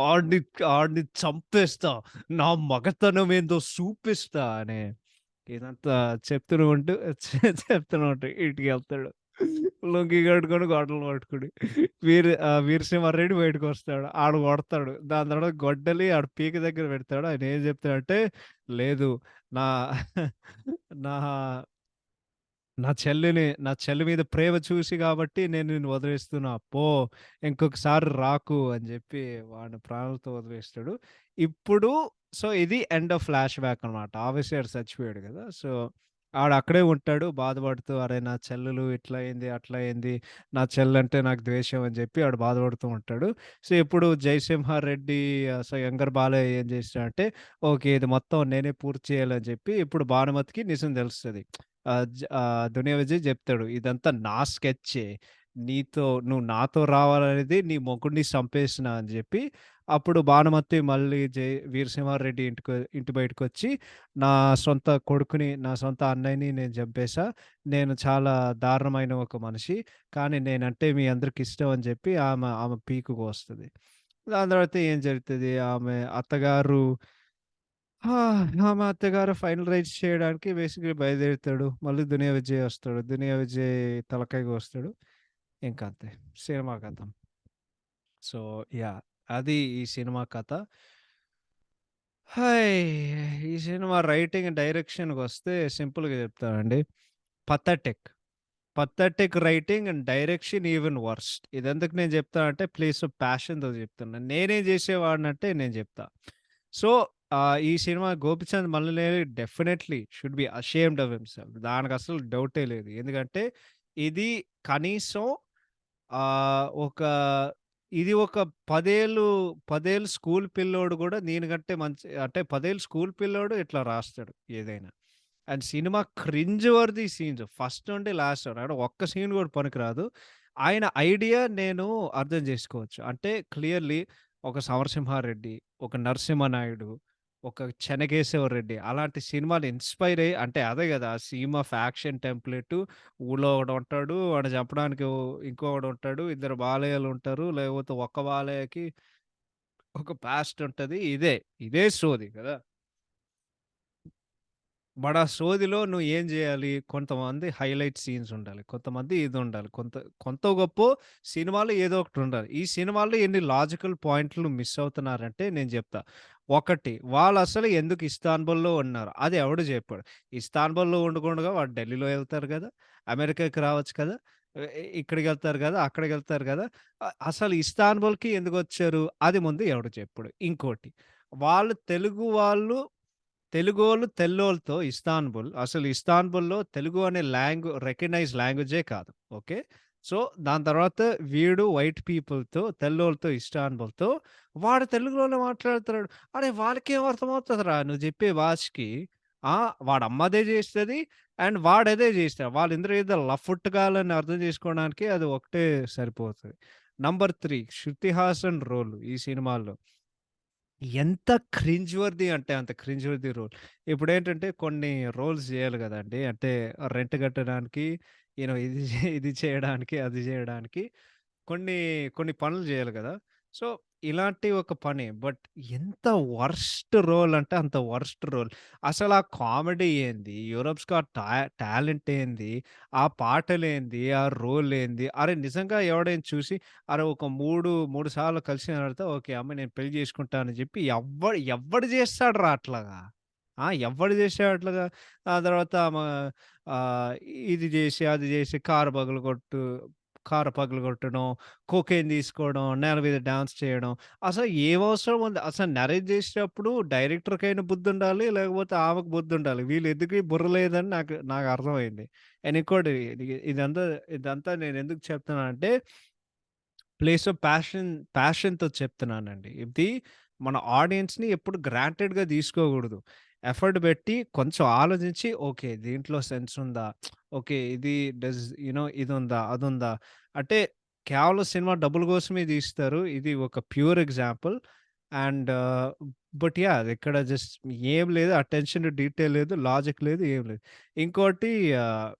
ఆడిని ఆడిని చంపేస్తా. నా మగతనం ఏందో చూపిస్తా అని ఇదంతా చెప్తూనే ఉంటే ఇంటికెళ్తాడు. లుంగీ కట్టుకొని గొడ్డలు పట్టుకొని. వీరసింహారెడ్డి బయటకొస్తాడు. ఆడు కొడతాడు. దాని తర్వాత గొడ్డలి ఆడు పీక దగ్గర పెడతాడు. ఆయన ఏం చెప్తాడంటే, "లేదు నా నా నా చెల్లి మీద ప్రేమ చూసి కాబట్టి నేను నిన్ను వదిలేస్తున్నా. పో ఇంకొకసారి రాకు" అని జెప్పి వాడిని ప్రాణాలతో వదిలేస్తాడు. ఇప్పుడు ఇది ఎండ్ ఆఫ్ ఫ్లాష్ బ్యాక్ అనమాట. ఆబ్వియస్లీ ఆడు చచ్చిపోయాడు గదా! సో, ఆడక్కడే ఉంటాడు బాధపడుతూ, "అరే! నా చెల్లెలు ఇట్లా అయింది, అట్లా అయింది. నా చెల్లంటే నాకు ద్వేషం" అని జెప్పి ఆడు బాధపడుతూ ఉంటాడు. సో, ఇప్పుడు జయసింహారెడ్డి యంగర్ బాలయ్య ఏం చేసాడంటే, ఓకే. ఇది మొత్తం నేనే పూర్తి చేయాలని జెప్పి ఇప్పుడు భానుమతికి నిజం తెలుస్తది. 'దునియా విజయ్' జెప్తాడు. "ఇదంతా నా స్కెచ్చే. నువ్వు నాతో రావాలనేది నీ మొగుడిని సంపేసిన" అని జెప్పి, అప్పుడు భానుమతి మళ్ళీ వీరసింహారెడ్డి ఇంటి బయటకొచ్చి, నా సొంత అన్నయ్యని నేను చంపేశా. నేను చాలా దారుణమైన ఒక మనిషి. కానీ నేనంటే మీ అందరికి ఇష్టం అని జెప్పి ఆమె పీక కోస్తది. దాని తర్వాత ఏం జరుగుతది? ఆ! ఆమె అత్తగారు ఫైనల్ రైట్స్ చేయడానికి బేసిక్‌గా బయలుదేరుతాడు. మళ్ళీ దునియా విజయ్ వస్తాడు. దునియా విజయ్ తలకాయ కోస్తాడు. ఇంకంతే సినిమా ఖతం. So, yeah! అది ఈ సినిమా కథ. హై! ఈ సినిమా రైటింగ్, డైరెక్షన్‌కొస్తే సింపుల్‌గా చెప్తానండి. Pathetic. Pathetic writing and direction even worst. ఇదెందుకు నేను చెప్తానంటే ప్లేస్ ఆఫ్ ప్యాషన్‌తో చెప్తున్నా. నేనేం చేసేవాడినంటే నేను చెప్తా. సో ఈ cinema 'Gopichand Malineni' definitely should be ashamed of himself. దానికసలు డౌటే లేదు. ఎందుకంటే ఇది కనీసం ఒక ఒక 10 ఏళ్ళు 10 ఏళ్ళు స్కూల్ పిల్లోడు గూడా దీనికంటే మంచి అంటే 10 ఏళ్ళు స్కూల్ పిల్లోడు ఇట్లా రాస్తాడు ఏదైనా. And cinema cringe worthy scenes first నుండి లాస్ట్ వరకు. అంటే ఒక్క సీన్ గూడా పనికిరాదు. ఆయన ఐడియా నేను అర్థం జేసుకోవచ్చు. అంటే క్లియర్‌లీ ఒక 'సమరసింహారెడ్డి', ఒక 'నరసింహనాయుడు', ఒక 'చెన్నకేశవ రెడ్డి' అలాంటి సినిమాలు ఇన్‌స్పైర్ అయ్యి అంటే అదే గదా! సీమ్ ఆఫ్ యాక్షన్ టెంప్లేటు ఊళ్ళో ఒకడుంటాడు. వాడిని చంపడానికి ఇంకొకడుంటాడు. ఇద్దరు బాలయ్యలుంటారు. లేకపోతే ఒక్క బాలయ్యకి ఒక పాస్ట్ ఉంటది. ఇదే సోది కదా! బట్ ఆ సోదిలో నువ్వు ఏం జేయాలి? కొంతమంది హైలైట్ సీన్స్ ఉండాలి. కొంతమంది ఇదుండాలి. కొంతో గొప్పో సినిమాలో ఏదో ఒకటుండాలి. ఈ సినిమాలో ఎన్ని లాజికల్ పాయింట్లు మిస్ అవుతున్నారంటే నేను జెప్తా. ఒకటి వాళ్ళసలు ఎందుకు ఇస్తాన్బుల్‌లో ఉన్నారు? అది ఎవడు జెప్పాడు? ఇస్తాన్బుల్‌లో ఉండకుండగా వాడు ఢిల్లీలో ఎళ్తారు గదా! అమెరికాకి రావచ్చు కదా! ఇక్కడికెళ్తారు గదా! అక్కడికెళ్తారు గదా! అసలు ఇస్తాన్బుల్‌కి ఎందుకొచ్చారు? అది ముందు ఎవడు చెప్పడు. ఇంకోటి వాళ్ళు తెలుగు వాళ్ళు తెలుగోళ్ళు తెల్లోళ్ళతో అసలు ఇస్తాన్బుల్‌లో తెలుగు అనే రికగ్నైజ్డ్ లాంగ్వేజే కాదు. ఓకే. సో, దాని తర్వాత వీడు వైట్ పీపుల్‌తో తెల్లోళ్ళతో ఇస్తాన్బుల్‌తో వాడు తెలుగులోనే మాట్లాడుతున్నాడు. అరె! వాడికేం అర్థమవుతదిరా నువ్వు చెప్పే భాషకి. ఆ! వాడమ్మ అదే చేస్తది. అండ్ వాడదే చేస్తాడు. వాళ్ళిద్దరు ఏదో లఫుట్టుగాలని అర్థం చేసుకోవడానికి అది ఒకటే సరిపోతది. నంబర్ 3 శృతి హాసన్ రోల్ ఈ సినిమాలో. ఎంత క్రింజ్ వర్తీ అంటే అంత క్రింజ్ వర్తీ రోల్. ఇప్పుడేంటంటే కొన్ని రోల్స్ జేయాలి గదండీ! అంటే రెంట్ కట్టడానికి, ఇది చేయడానికి, అది జేయడానికి కొన్ని, కొన్ని పనులు జేయాలి గదా! సో, ఇలాంటి ఒక పని. బట్ ఎంత వరస్ట్ రోల్ అంటే అంత వరస్ట్ రోల్. అసలా కామెడీ ఏంది? 'యూరప్స్ గాట్ టాలెంట్' ఏంది? ఆ పాటలేంది? ఆ రోలేంది? అరె! నిజంగా ఎవడైనా చూసి అరె! ఒక 3 సార్లు కలిసిన తర్వాత ఓకే. అమ్మాయి నేను పెళ్లి చేసుకుంటా అని జెప్పి ఎవ్వడు జేస్తాడురా అట్లాగా? ఎవ్వడు జేసాడు అట్లాగా? ఆ తర్వాత ఆహ్, ఇది జేసి, అది జేసి కారు పగలగొట్టడం, కోకేన్ తీసుకోవడం, నేల మీద డాన్స్ చేయడం. అసలు ఏం అవసరం ఉంది? అసలు నరేట్ చేసేటప్పుడు డైరెక్టర్‌కైనా బుద్ధుండాలి. లేకపోతే ఆమెకు బుద్ధుండాలి. వీళ్ళిద్దరికీ బుర్ర లేదని నాకు అర్థమైంది. అండ్ ఇంకోటి ఇదంతా నేనెందుకు చెప్తున్నానంటే ప్లేస్ ఆఫ్ ప్యాషన్‌తో చెప్తున్నానండి. ఇది మన ఆడియన్స్‌ని ఎప్పుడు గ్రాంటెడ్‌గా తీసుకోకూడదు. ఎఫర్ట్ పెట్టి కొంచెం ఆలోచించి ఓకే. దీంట్లో సెన్స్ ఉందా? ఓకే. ఇది డస్ ఇదుందా? అదుందా? అంటే కేవలం సినిమా డబ్బుల కోసమే తీస్తారు. ఇది ఒక ప్యూర్ ఎగ్జాంపుల్. అండ్ బట్ ఇక్కడ జస్ట్ ఏం లేదు. అటెన్షన్ టు డీటెయిల్ లేదు. లాజిక్ లేదు. ఏం లేదు. ఇంకోటి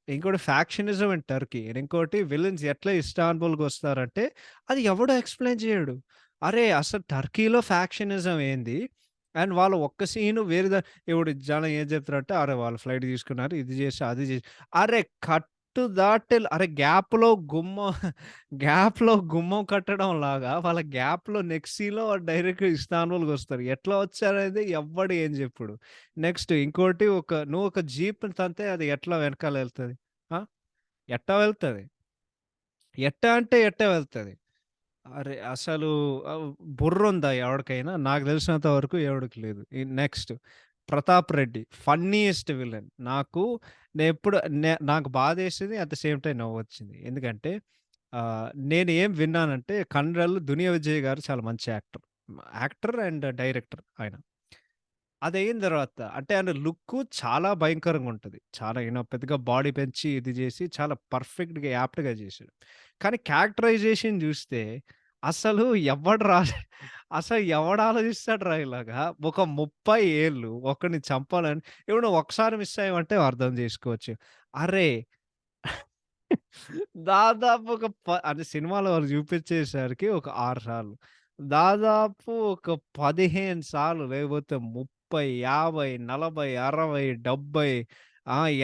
ఇంకోటి ఫ్యాక్షనిజం ఇన్ టర్కీ. ఇంకోటి విలన్స్ ఎట్లా ఇస్తాన్బుల్‌కొస్తారంటే అది ఎవడు ఎక్స్‌ప్లెయిన్ చేయడు. అరే! అసలు టర్కీలో ఫ్యాక్షనిజం ఏంది? అండ్ వాళ్ళు ఒక్క సీను వేరే ఇప్పుడు జనం ఏం చెప్తారంటే, అరే! వాళ్ళు ఫ్లైట్ తీసుకున్నారు. ఇది చేసి, అది చేసి అరే! అరే! గ్యాప్‌లో గుమ్మం కట్టడం లాగా వాళ్ళ గ్యాప్‌లో నెక్స్ట్ సీన్‌లో డైరెక్ట్‌గా ఇస్తాన్బుల్‌కొస్తారు. ఎట్లా వచ్చారనేది ఎవ్వడు ఏం చెప్పడు. నెక్స్ట్ ఇంకోటి నువ్వు ఒక జీప్‌ని తంతే అది ఎట్లా వెనకాల ఎళ్తది? ఆ! ఎట్టా వెళ్తది? ఎట్టా వెళ్తది? అరే! అసలు బుర్రుందా ఎవడికైనా? నాకు తెలిసినంత వరకు ఎవడికి లేదు. Next 'Pratap Reddy' funniest villain. నేనెప్పుడు నాకు బాధేసింది. అట్ ద సేమ్ టైమ్ నవ్వొచ్చింది. ఎందుకంటే నేను ఏం విన్నానంటే కన్నడలో 'దునియా విజయ్' గారు చాలా మంచి యాక్టర్. యాక్టర్ అండ్ డైరెక్టర్ ఆయన. అదయిన తర్వాత అంటే ఆయన లుక్కు చాలా భయంకరంగుంటది. చాలా పెద్దగా బాడీ పెంచి ఇది జేసి చాలా పర్ఫెక్ట్‌గా యాప్ట్‌గా జేశాడు. కానీ క్యారెక్టరైజేషన్ జూస్తే అసలు ఎవ్వడు రా అసలు ఎవడు ఆలోచిస్తాడురా ఇలాగా? ఒక 30 ఏళ్ళు ఒకడిని చంపాలని ఇప్పుడు నువ్వు ఒక్కసారి మిస్ అయ్యావంటే అర్థం జేసుకోవచ్చు. అరే! దాదాపు అంటే సినిమాలో వాళ్ళు చూపించేసరికి ఒక 6 సార్లు. దాదాపు ఒక 15 సార్లు లేకపోతే 30, 50, 40, 60, 70 80,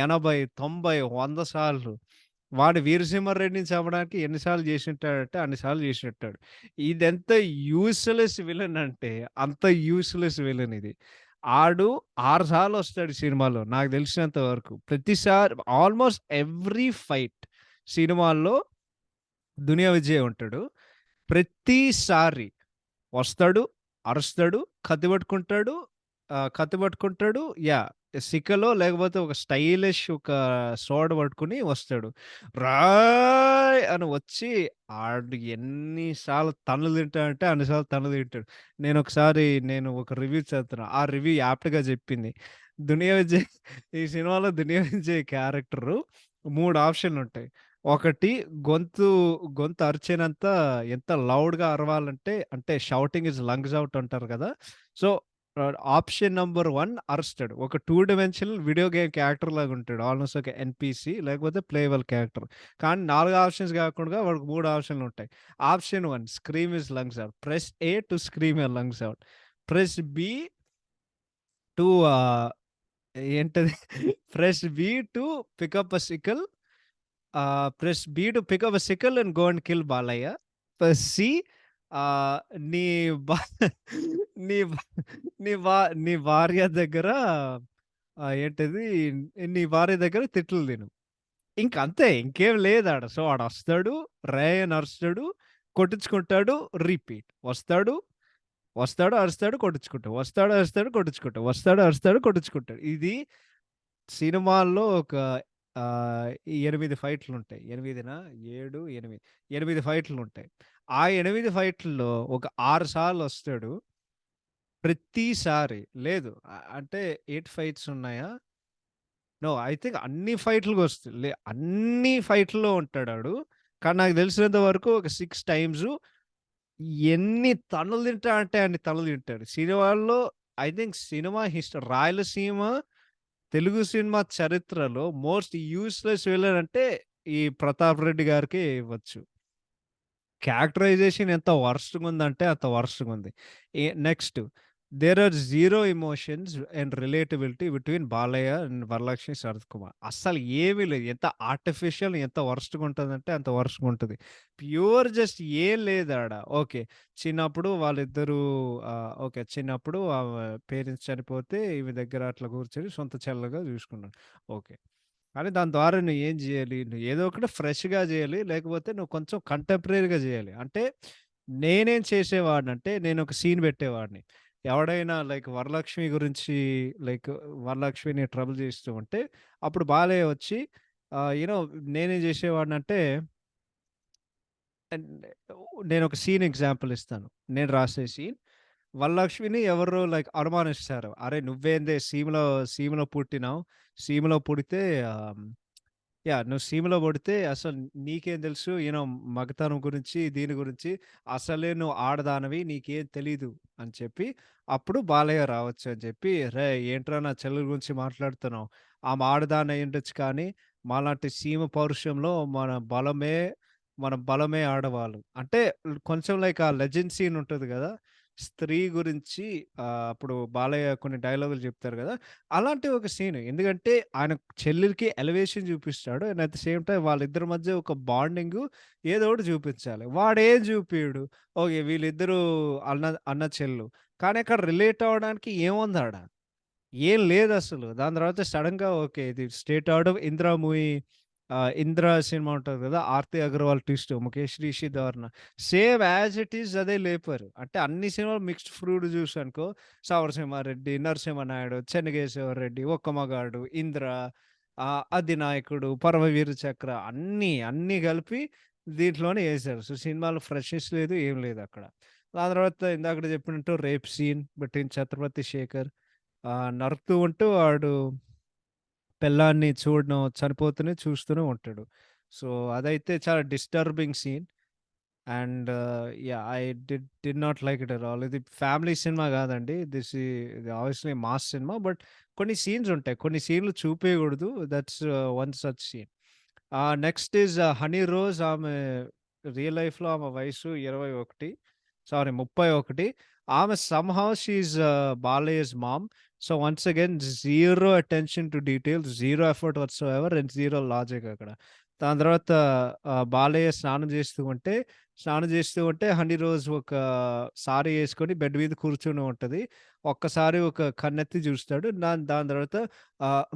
90, 100 సార్లు. వాడు 'వీరసింహారెడ్డిని' చంపడానికి ఎన్ని సార్లు చేసుంటాడంటే అన్ని సార్లు చేసుంటాడు. ఇదెంత యూజ్‌లెస్ విలన్ అంటే అంత యూజ్‌లెస్ విలన్ ఇది. ఆడు 6 సార్లొస్తాడు సినిమాలో నాకు తెలిసినంత వరకు. ప్రతిసారి ఆల్‌మోస్ట్ ఎవ్రి ఫైట్ సినిమాల్లో 'దునియా విజయ్' ఉంటాడు. ప్రతిసారి వస్తాడు, అరుస్తాడు, కత్తి పట్టుకుంటాడు. కత్తి పట్టుకుంటాడు. యాహ్! సికలో లేకపోతే ఒక స్టైలిష్ ఒక సోర్డ్ పట్టుకొని వస్తాడు. రాయ్ అని వచ్చి ఆడు ఎన్ని సార్లు తన్నులు తింటాడంటే అన్ని సార్లు తన్నులు తింటాడు. నేను ఒక రివ్యూ చదువుతున్నా. ఆ రివ్యూ యాప్ట్‌గా చెప్పింది. దునియా విజయ్ ఈ సినిమాలో దునియా విజయ్ క్యారెక్టరు 3 ఆప్షన్‌లుంటాయి. ఒకటి గొంతు గొంతు అరిచేనంత ఎంత లౌడ్‌గా అరవాలంటే అంటే షౌటింగ్ ఈస్ లంగ్స్ ఔట్ అంటారు కదా! సో ఆప్షన్ నంబర్ 1 అరుస్తాడు. ఒక 2 డైమెన్షనల్ వీడియో గేమ్ క్యారెక్టర్ లాగుంటాడు. ఆల్‌మోస్ట్ ఒక ఎన్‌పీసీ లేకపోతే ప్లేయబుల్ క్యారెక్టర్. కానీ 4 ఆప్షన్స్ గాకుండా వాడికి 3 ఆప్షన్‌లుంటాయి. Option 1 scream his lungs out. Press A to scream your lungs out. Press B to ఏంటది? Press B to pick up a sickle. Press B to pick up a sickle and go and kill Balayya. Press C ah, నీ భా నీ భా నీ భా నీ భార్య దగ్గర ఏంటది? నీ భార్య దగ్గర తిట్లు తిను. ఇంకంతే. ఇంకేం లేదాడ. సో, ఆడొస్తాడు, రేయ్ అని అరుస్తాడు, కొట్టించుకుంటాడు, రిపీట్. వస్తాడు, వస్తాడు, అరుస్తాడు, కొట్టించుకుంటాడు. వస్తాడు, అరుస్తాడు, కొట్టించుకుంటాడు. వస్తాడు, అరుస్తాడు, కొట్టించుకుంటాడు. ఇది సినిమాల్లో ఒక 8 ఫైట్‌లుంటాయి. 8నా? 7, 8. 8 ఫైట్‌లుంటాయి. ఆ 8 ఫైట్‌ల్లో ఒక 6 సార్లొస్తాడు. ప్రతిసారి లేదు. అంటే 8 ఫైట్స్ ఉన్నాయా? నో. ఐ థింక్ అన్ని ఫైట్‌లకొస్తయి. అన్ని ఫైట్‌ల్లో ఉంటాడాడు. కానీ నాకు తెలిసినంత వరకు ఒక 6 టైమ్సు ఎన్ని తన్నులు తింటా అంటే అన్ని తన్నులు తింటాడు. సినిమాల్లో I think cinema Rayalaseema Telugu cinema చరిత్రలో మోస్ట్ యూజ్‌లెస్ విలన్ అంటే ఈ 'ప్రతాప్ రెడ్డి' గారికే ఇవ్వచ్చు. క్యారెక్టరైజేషన్ ఎంత వరస్ట్‌గుందంటే అంత వరస్ట్‌గుంది. Next there are zero emotions and relatability between Balayya and Varalakshmi Sarath Kumar. అస్సలు ఏమీ లేదు. ఎంత ఆర్టిఫిషియల్ ఎంత వరస్ట్‌గుంటదంటే అంత వరస్ట్‌గుంటది. ప్యూర్ జస్ట్ ఏం లేదాడ. ఓకే. చిన్నప్పుడు వాళ్ళిద్దరూ ఓకే. చిన్నప్పుడు ఆమె పేరెంట్స్ చనిపోతే ఈమె దగ్గర అట్లా కూర్చొని సొంత చెల్లెలుగా చూసుకున్నాడు. ఓకే. కానీ దాని ద్వారా నువ్వేం జేయాలి? నువ్వు ఏదో ఒకటి ఫ్రెష్‌గా జేయాలి. లేకపోతే నువ్వు కొంచెం కంటెంపరరీగా జేయాలి. అంటే నేనేం చేసేవాడినంటే నేనొక సీన్ పెట్టేవాడిని. ఎవడైనా లైక్ వరలక్ష్మి గురించి లైక్ వరలక్ష్మిని ట్రబుల్ చేస్తూ ఉంటే అప్పుడు బాలయ్య వచ్చి నేనేం జేసేవాడినంటే అండ్ నేనొక సీన్ ఎగ్జాంపుల్ ఇస్తాను. నేను రాసే సీన్. వరలక్ష్మిని ఎవరో లైక్ అనుమానిస్తారు. "అరె! నువ్వేందే సీమలో పుట్టినావు. సీమలో పుడితే నువ్వు సీమలో పుడితే అసలు నీకేం తెలుసు మగతనం గురించి, దీని గురించి. అసలే నువ్వు ఆడదానివి. నీకేం తెలీదు" అని చెప్పి, అప్పుడు బాలయ్య రావచ్చు అని చెప్పి, "రేయ్! ఏంట్రా నా చెల్లెల గురించి మాట్లాడుతున్నావు? ఆమె ఆడదాన్ని అయ్యుండొచ్చు కానీ, మాలాంటి సీమ పౌరుషంలో మన బలమే ఆడవాళ్ళు." అంటే కొంచెం లైక్ ఆ లెజెండ్ సీన్ ఉంటది గదా! స్త్రీ గురించి అప్పుడు బాలయ్య కొన్ని డైలాగులు చెప్తారు గదా! అలాంటి ఒక సీన్. ఎందుకంటే ఆయన చెల్లెలికి ఎలివేషన్ చూపిస్తాడు. And at the same time వాళ్ళిద్దరి మధ్య ఒక బాండింగు ఏదో ఒకటి చూపించాలి. వాడేం చూపియడు. ఓకే. వీళ్ళిద్దరూ అన్న చెల్లు. కానీ అక్కడ రిలేట్ అవ్వడానికి ఏముందాడ? ఏం లేదసలు. దాని తర్వాత సడెన్‌గా ఓకే. ఇది straight out of 'Indra' movie 'Indra' cinema ఉంటది కదా! 'ఆర్తి అగర్వాల్' ట్విస్ట్ 'ముఖేష్ రిషి దార్న' సేమ్ యాజ్ ఇట్ ఈజ్ అదే లేపారు. అంటే అన్ని సినిమాలు మిక్స్డ్ ఫ్రూట్ జ్యూస్ అనుకో 'సమరసింహారెడ్డి', 'నరసింహనాయుడు', 'చెన్నకేశవ రెడ్డి', 'ఒక్క మగాడు', 'ఇంద్ర' 'అధినాయకుడు', 'పరమవీర చక్ర' అన్నీ కలిపి దీంట్లోనే ఏశారు. సో, సినిమాలో ఫ్రెష్‌నెస్ లేదు. ఏం లేదక్కడ. దాని తర్వాత ఇందాకడ చెప్పినట్టు rape scene between 'Chatrapathi Sekhar' నరుకుతూ ఉంటూ వాడు పెళ్ళాన్ని చూడడం చనిపోతూనే చూస్తూనే ఉంటాడు. సో, అదైతే చాలా disturbing scene. And I did not like it at all. ఇది ఫ్యామిలీ సినిమా గాదండి. ఇది ఆబ్వియస్‌లీ మాస్ సినిమా. బట్ కొన్ని సీన్స్ ఉంటాయి. కొన్ని సీన్‌లు చూపియగూడదు. That's one such scene. Next is 'Honey Rose' ఆమె రియల్ లైఫ్‌లో ఆమె వయసు 21 31. ఆమె somehow she is Balayya's mom. So, once again zero attention to details, zero effort whatsoever and zero logic అక్కడ. దాని తర్వాత బాలయ్య స్నానం చేస్తూ ఉంటే హనీ రోజ్ ఒక సారీ యేసుకొని బెడ్ మీద కూర్చొని ఉంటది. ఒక్కసారి ఒక కన్నెత్తి చూస్తాడు. దాని తర్వాత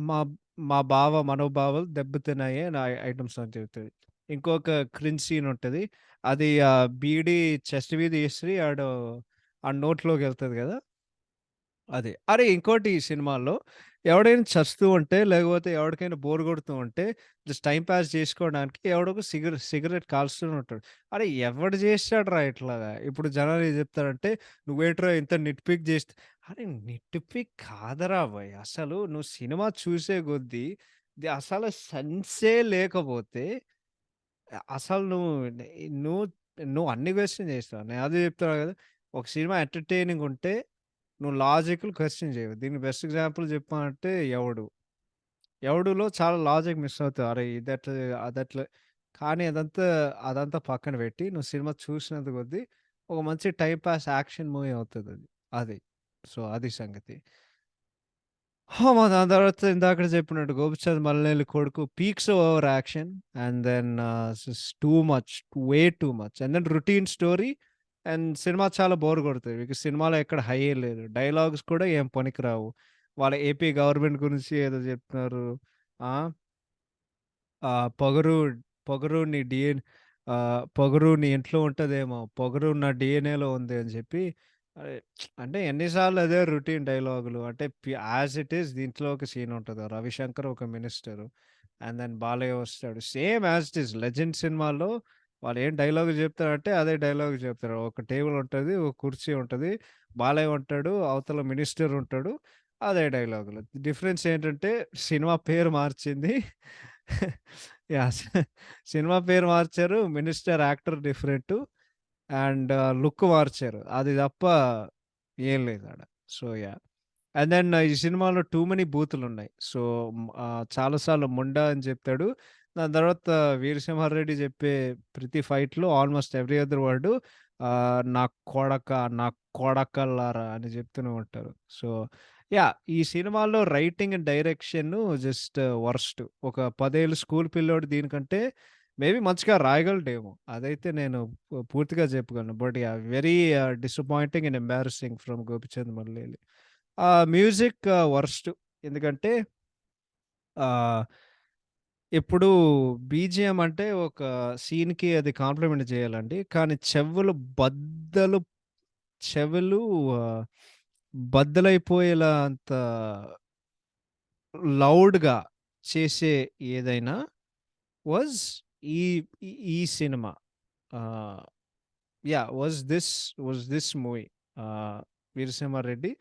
మా మా మనోభావాలు దెబ్బతిన్నాయి అని ఐటెమ్ సాంగ్ చెబుతది. ఇంకొక క్రింజ్ సీన్ ఉంటది. అది బీడీ చెస్ట్ మీద ఇసిరి ఆడు నోట్లోకెళ్తది గదా! అదే. అరే! ఇంకోటి ఈ సినిమాల్లో ఎవడైనా చస్తూ ఉంటే, లేకపోతే ఎవడికైనా బోర్ కొడుతూ ఉంటే, జస్ట్ టైమ్ పాస్ చేసుకోవడానికి ఎవడో ఒక సిగరెట్ కాలుస్తూనే ఉంటాడు. అరే! ఎవడు చేసాడురా ఇట్లాగా? ఇప్పుడు జనాలు ఏం చెప్తారంటే, "నువ్వేంట్రా ఇంత నిట్ పిక్ చేస్తే" అరే! నిట్ పిక్ కాదురా భయ్! అసలు నువ్వు సినిమా చూసే కొద్దీ అసలు సెన్సే లేకపోతే అసలు నువ్వు నువ్వు అన్ని క్వెషన్ చేస్తావు. నేను అదే చెప్తున్నా కదా! ఒక సినిమా ఎంటర్‌టైనింగ్ ఉంటే నువ్వు లాజికల్ క్వెషన్ చేయవు. దీనికి బెస్ట్ ఎగ్జాంపుల్ చెప్పాలంటే 'ఎవడు'. 'ఎవడులో' చాలా లాజిక్ మిస్ అవుతావు. అరే! ఇదెట్లా అదెట్లా కానీ అదంతా పక్కన పెట్టి నువ్వు సినిమా చూసినంత కొద్దీ ఒక మంచి టైమ్ పాస్ యాక్షన్ మూవీ అవుతదది. అది. సో, అది సంగతి. దాని తర్వాత ఇందాకడ చెప్పినట్టు 'గోపిచంద్ మల్లెమర్రి కొడుకు' peaks over action and then too much, way too much and then routine story and cinema చాలా బోర్ కొడతది. ఇక సినిమాలో ఎక్కడ హైయే లేదు. డైలాగ్స్ కూడా ఏం పనికిరావు. వాళ్ళ ఏపీ గవర్నమెంట్ గురించి ఏదో చెప్తున్నారు. ఆ! పొగరు, పొగరు నీ డీఎన్ పొగరు నీ ఇంట్లో ఉంటదేమో, పొగరు నా డీఎన్ఏలో ఉంది అని చెప్పి అరే అంటే ఎన్ని సార్లు అదే రొటీన్ డైలాగులు. అంటే యాజ్ ఇట్ ఈజ్ దీంట్లో ఒక సీన్ ఉంటది. రవిశంకర్ ఒక మినిస్టరు. అండ్ దెన్ బాలయ్య వస్తాడు. Same as it is 'legend' సినిమాలో వాళ్ళు ఏం డైలాగులు చెప్తారంటే అదే డైలాగ్ చెప్తారు. ఒక టేబుల్ ఉంటది, ఒక కుర్చీ ఉంటది. బాలయ్య ఉంటాడు, అవతల మినిస్టర్ ఉంటాడు. అదే డైలాగులు. డిఫరెన్స్ ఏంటంటే సినిమా పేరు మార్చింది. యాహ్! సినిమా పేరు మార్చారు. Minister actor different. And look మార్చారు. అది తప్ప ఏం లేదాడ. So, yeah! అండ్ దెన్ ఈ సినిమాలో టూ మెనీ బూతులున్నాయి. సో, చాలా సార్లు ముండా అని చెప్తాడు. దాని తర్వాత వీరసింహారెడ్డి చెప్పే ప్రతి ఫైట్‌లో ఆల్‌మోస్ట్ ఎవ్రీ అదర్ వర్డ్ నా కొడకా, నా కొడకల్లారా అని చెప్తూనే ఉంటారు. So, yeah! ఈ సినిమాలో writing and direction just worst. ఒక 10 ఏళ్ల స్కూల్ పిల్లోడు దీనికంటే మేబీ మంచిగా రాయగలడేమో! అదైతే నేను పూర్తిగా చెప్పగలను. But yeah! Very disappointing and embarrassing from Gopichand Malineni. Music worst. ఎందుకంటే ఆహ్, ఇప్పుడు బీజీఎం అంటే ఒక సీన్‌కి అది కాంప్లిమెంట్ చేయాలండి. కానీ బద్దలు చెవులు ఆహ్, బద్దలైపోయేలా అంత లౌడ్‌గా చేసే ఏదైనా వాస్ ఈ ఈ ఈ సినిమా. ఆహ్, యాహ్! Was this movie. ఆహ్, 'వీరసింహారెడ్డి'.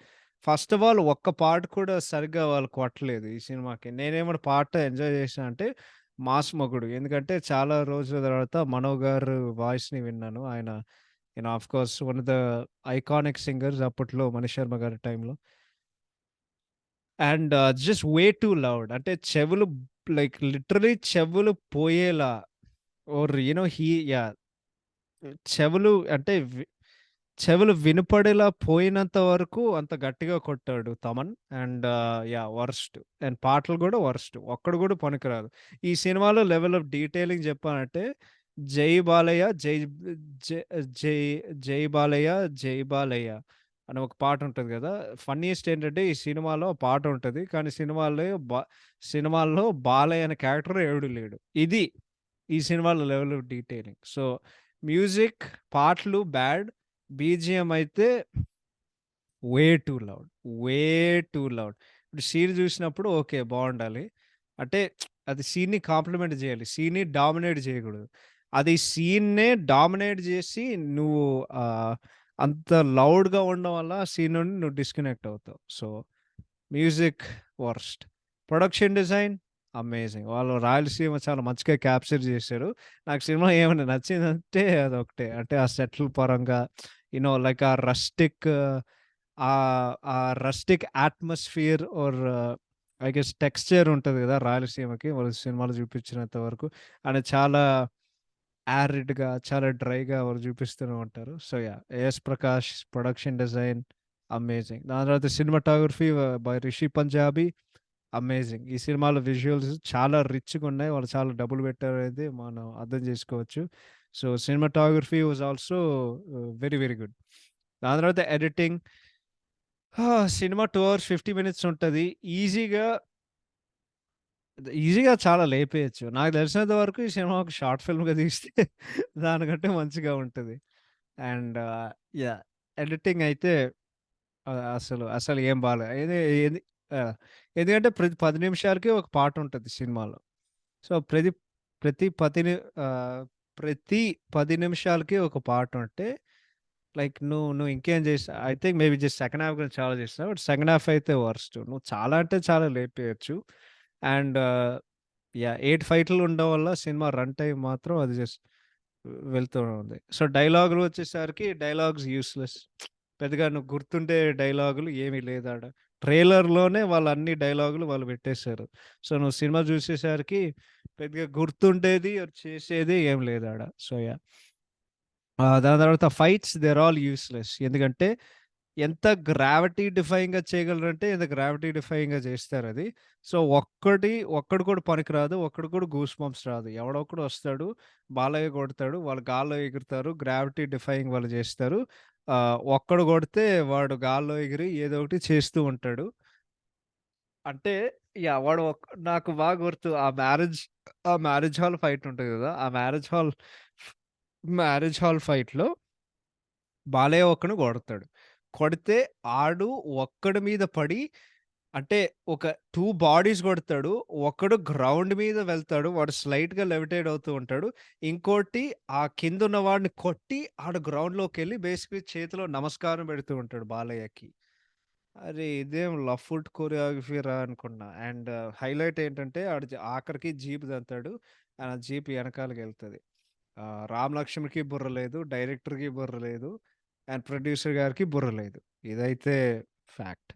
ఫస్ట్ ఆఫ్ ఆల్ ఒక్క పాట కూడా సరిగ్గా వాళ్ళు కొట్టలేదు ఈ సినిమాకి. నేనేమైనా పాట ఎంజాయ్ చేశా అంటే 'మాస్ మొగుడు.' ఎందుకంటే చాలా రోజుల తర్వాత మనో గారు వాయిస్‌ని విన్నాను. ఆయన of course one of the iconic singers అప్పట్లో 'మణిశర్మ' గారి టైంలో. And just way two loud. అంటే చెవులు లైక్ లిటరల్లీ చెవులు పోయేలా ఓర్ యాహ్! చెవులు అంటే చెవులు వినపడేలా పోయినంత వరకు అంత గట్టిగా కొట్టాడు Thaman. And yeah! Worst. And పాటలు గూడా వరస్ట్. ఒక్కడు గూడా పనికిరాదు. ఈ సినిమాలో లెవెల్ ఆఫ్ డీటెయిలింగ్ చెప్పాలంటే 'జై బాలయ్య జై జై జై బాలయ్య జై బాలయ్య' అని ఒక పాటుంటది గదా! ఫన్నీయెస్ట్ ఏంటంటే ఈ సినిమాలో పాటుంటది. కానీ సినిమాల్లో బాలయ్య అనే క్యారెక్టర్ ఎవడు లేడు. ఇది ఈ సినిమాలో level of detailing. So, music, పాటలు బ్యాడ్. బీజీఎం అయితే వే టూ లౌడ్. వే టూ లౌడ్. ఇప్పుడు సీన్ జూసినప్పుడు ఓకే. బావుండాలి. అంటే అది సీన్‌ని కాంప్లిమెంట్ జేయాలి. సీన్‌ని డామినేట్ జేయగూడదు. అది సీన్‌నే డామినేట్ జేసి నువ్వు ఆహ్, అంత లౌడ్‌గా ఉండడం వల్ల ఆ సీన్ నుండి నువ్వు డిస్కనెక్ట్ అవుతావు. So, music worst. Production design amazing. వాళ్ళు రాయలసీమ చాలా మంచిగా క్యాప్చర్ జేశారు. నాకు సినిమా ఏమైనా నచ్చిందంటే అదొకటే. అంటే ఆ సెట్‌ల పరంగా లైక్ ఆ rustic atmosphere or I guess texture ఉంటది గదా! రాయలసీమకి వాళ్ళు సినిమాలో చూపించినంత వరకు. అండ్ చాలా యారిడ్‌గా, చాలా డ్రైగా వాళ్ళు చూపిస్తూనే ఉంటారు. So, yeah! 'A S Prakash' production design amazing. దాని తర్వాత cinematography by 'Rishi Punjabi' amazing. ఈ సినిమాలో విజువల్స్ చాలా రిచ్‌గున్నాయి. వాళ్ళు చాలా డబ్బులు పెట్టారనేది మనం అర్థం జేసుకోవచ్చు. So, cinematography was also very, very good. దాని తర్వాత ఎడిటింగ్ సినిమా 2 అవర్స్ 50 మినిట్స్ ఉంటది. ఈజీగా చాలా లేపేయొచ్చు. నాకు తెలిసినంత వరకు ఈ సినిమా ఒక షార్ట్ ఫిల్మ్‌గా తీస్తే దానికంటే మంచిగా ఉంటది. And yeah! ఎడిటింగ్ అయితే అసలు ఏం బాలే. ఏది ఆ! ఎందుకంటే ప్రతి 10 నిమిషాలకి ఒక పాటుంటది సినిమాలో. సో, ప్రతి 10 ని ఆహ్, ప్రతి 10 నిమిషాలకి ఒక పాటుంటే లైక్ నువ్వు ఇంకేం చేసా I think maybe just second half గురించి చాలా చేసినావు. బట్ సెకండ్ హాఫ్ అయితే వరస్ట్. నువ్వు చాలా అంటే చాలా లేపేయొచ్చు. And yeah! 8 ఫైట్‌లు ఉండడం వల్ల సినిమా రన్ టైమ్ మాత్రం అది జస్ట్ వెళ్తూ ఉంది. సో, డైలాగులు వచ్చేసరికి డైలాగ్స్ యూజ్‌లెస్. పెద్దగా నువ్వు గుర్తుండే డైలాగులు ఏమీ లేదాడ. ట్రైలర్‌లోనే వాళ్ళు అన్ని డైలాగులు వాళ్ళు పెట్టేసారు. సో, నువ్వు సినిమా చూసేసరికి పెద్దగా గుర్తుండేది, చేసేది ఏం లేదాడ. So, yeah! దాని తర్వాత fights they are all useless. ఎందుకంటే ఎంత గ్రావిటీ డిఫైయింగ్‌గా చేయగలరంటే ఎంత గ్రావిటీ డిఫైయింగ్‌గా చేస్తారది. సో, ఒక్కడు కూడా పనికిరాదు. ఒక్కడు కూడా గూస్ బంప్స్ రాదు. ఎవడో ఒకడు వస్తాడు, బాలయ్య కొడతాడు, వాళ్ళు గాల్లో ఎగురుతారు, గ్రావిటీ డిఫైయింగ్ వాళ్ళు చేస్తారు. ఒక్కడు కొడితే వాడు గాల్లో ఎగిరి ఏదో ఒకటి చేస్తూ ఉంటాడు. అంటే యాహ్! నాకు బాగా గుర్తు ఆ మ్యారేజ్ హాల్ ఫైట్ ఉంటది కదా! ఆ మ్యారేజ్ హాల్ ఫైట్‌లో బాలయ్య ఒకడిని కొడతాడు. కొడితే ఆడు ఒక్కడి మీద పడి అంటే ఒక 2 బాడీస్ కొడతాడు. ఒకడు గ్రౌండ్ మీద వెళ్తాడు. వాడు స్లైట్‌గా లెవిటేట్ అవుతూ ఉంటాడు. ఇంకోటి ఆ కిందున్న వాడిని కొట్టి ఆడు గ్రౌండ్‌లోకెళ్ళి బేసిక్‌లీ చేతిలో నమస్కారం పెడుతూ ఉంటాడు బాలయ్యకి. అరే! ఇదేం లఫుట్ కొరియోగ్రఫీరా అనుకున్నా. అండ్ హైలైట్ ఏంటంటే ఆడు ఆఖరికి జీప్ తంతాడు. ఆ జీప్ ఎనకాలకెళ్తది. 'రామ్ లక్ష్మణ్‌కి' బుర్ర లేదు. డైరెక్టర్‌కి బుర్ర లేదు. అండ్ ప్రొడ్యూసర్ గారికి బుర్ర లేదు. ఇదైతే ఫ్యాక్ట్.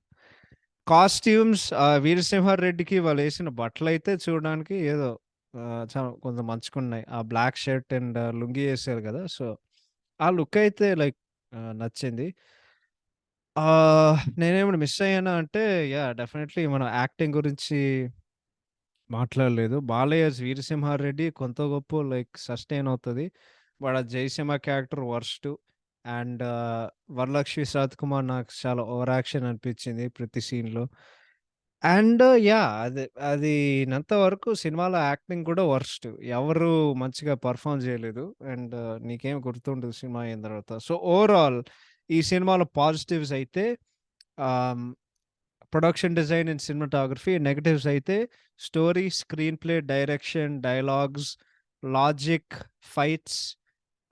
కాస్ట్యూమ్స్ 'వీరసింహారెడ్డికి' వాళ్ళేసిన బట్టలైతే చూడడానికి ఏదో చాలా కొంచెం మంచిగున్నాయి. ఆ బ్లాక్ షర్ట్ అండ్ లుంగీ ఏసారు గదా! సో, ఆ లుక్ అయితే లైక్ నచ్చింది. నేనేమైనా మిస్ అయ్యానా అంటే యాహ్! డెఫినైట్‌లీ మనం యాక్టింగ్ గురించి మాట్లాడలేదు. 'బాలయ్య's వీరసింహారెడ్డి' కొంతో గొప్పో లైక్ సస్టైన్ అవుతది. వాడు ఆ 'జయసింహ' క్యారెక్టర్ వర్స్టు. అండ్ 'వరలక్ష్మి శరత్కుమార్' నాకు చాలా ఓవర్ యాక్షన్ అనిపించింది ప్రతి సీన్‌లో. And yeah! అది నంత వరకు సినిమాలో యాక్టింగ్ కూడా వర్స్ట్. ఎవరు మంచిగా పెర్ఫార్మ్ చేయలేదు. అండ్ నీకేం గుర్తుండదు సినిమా అయిన తర్వాత. సో, ఓవరాల్ ఈ సినిమాలో పాజిటివ్స్ అయితే ah production design and cinematography. Negatives అయితే story, screen play, direction, dialogues, logic, fights,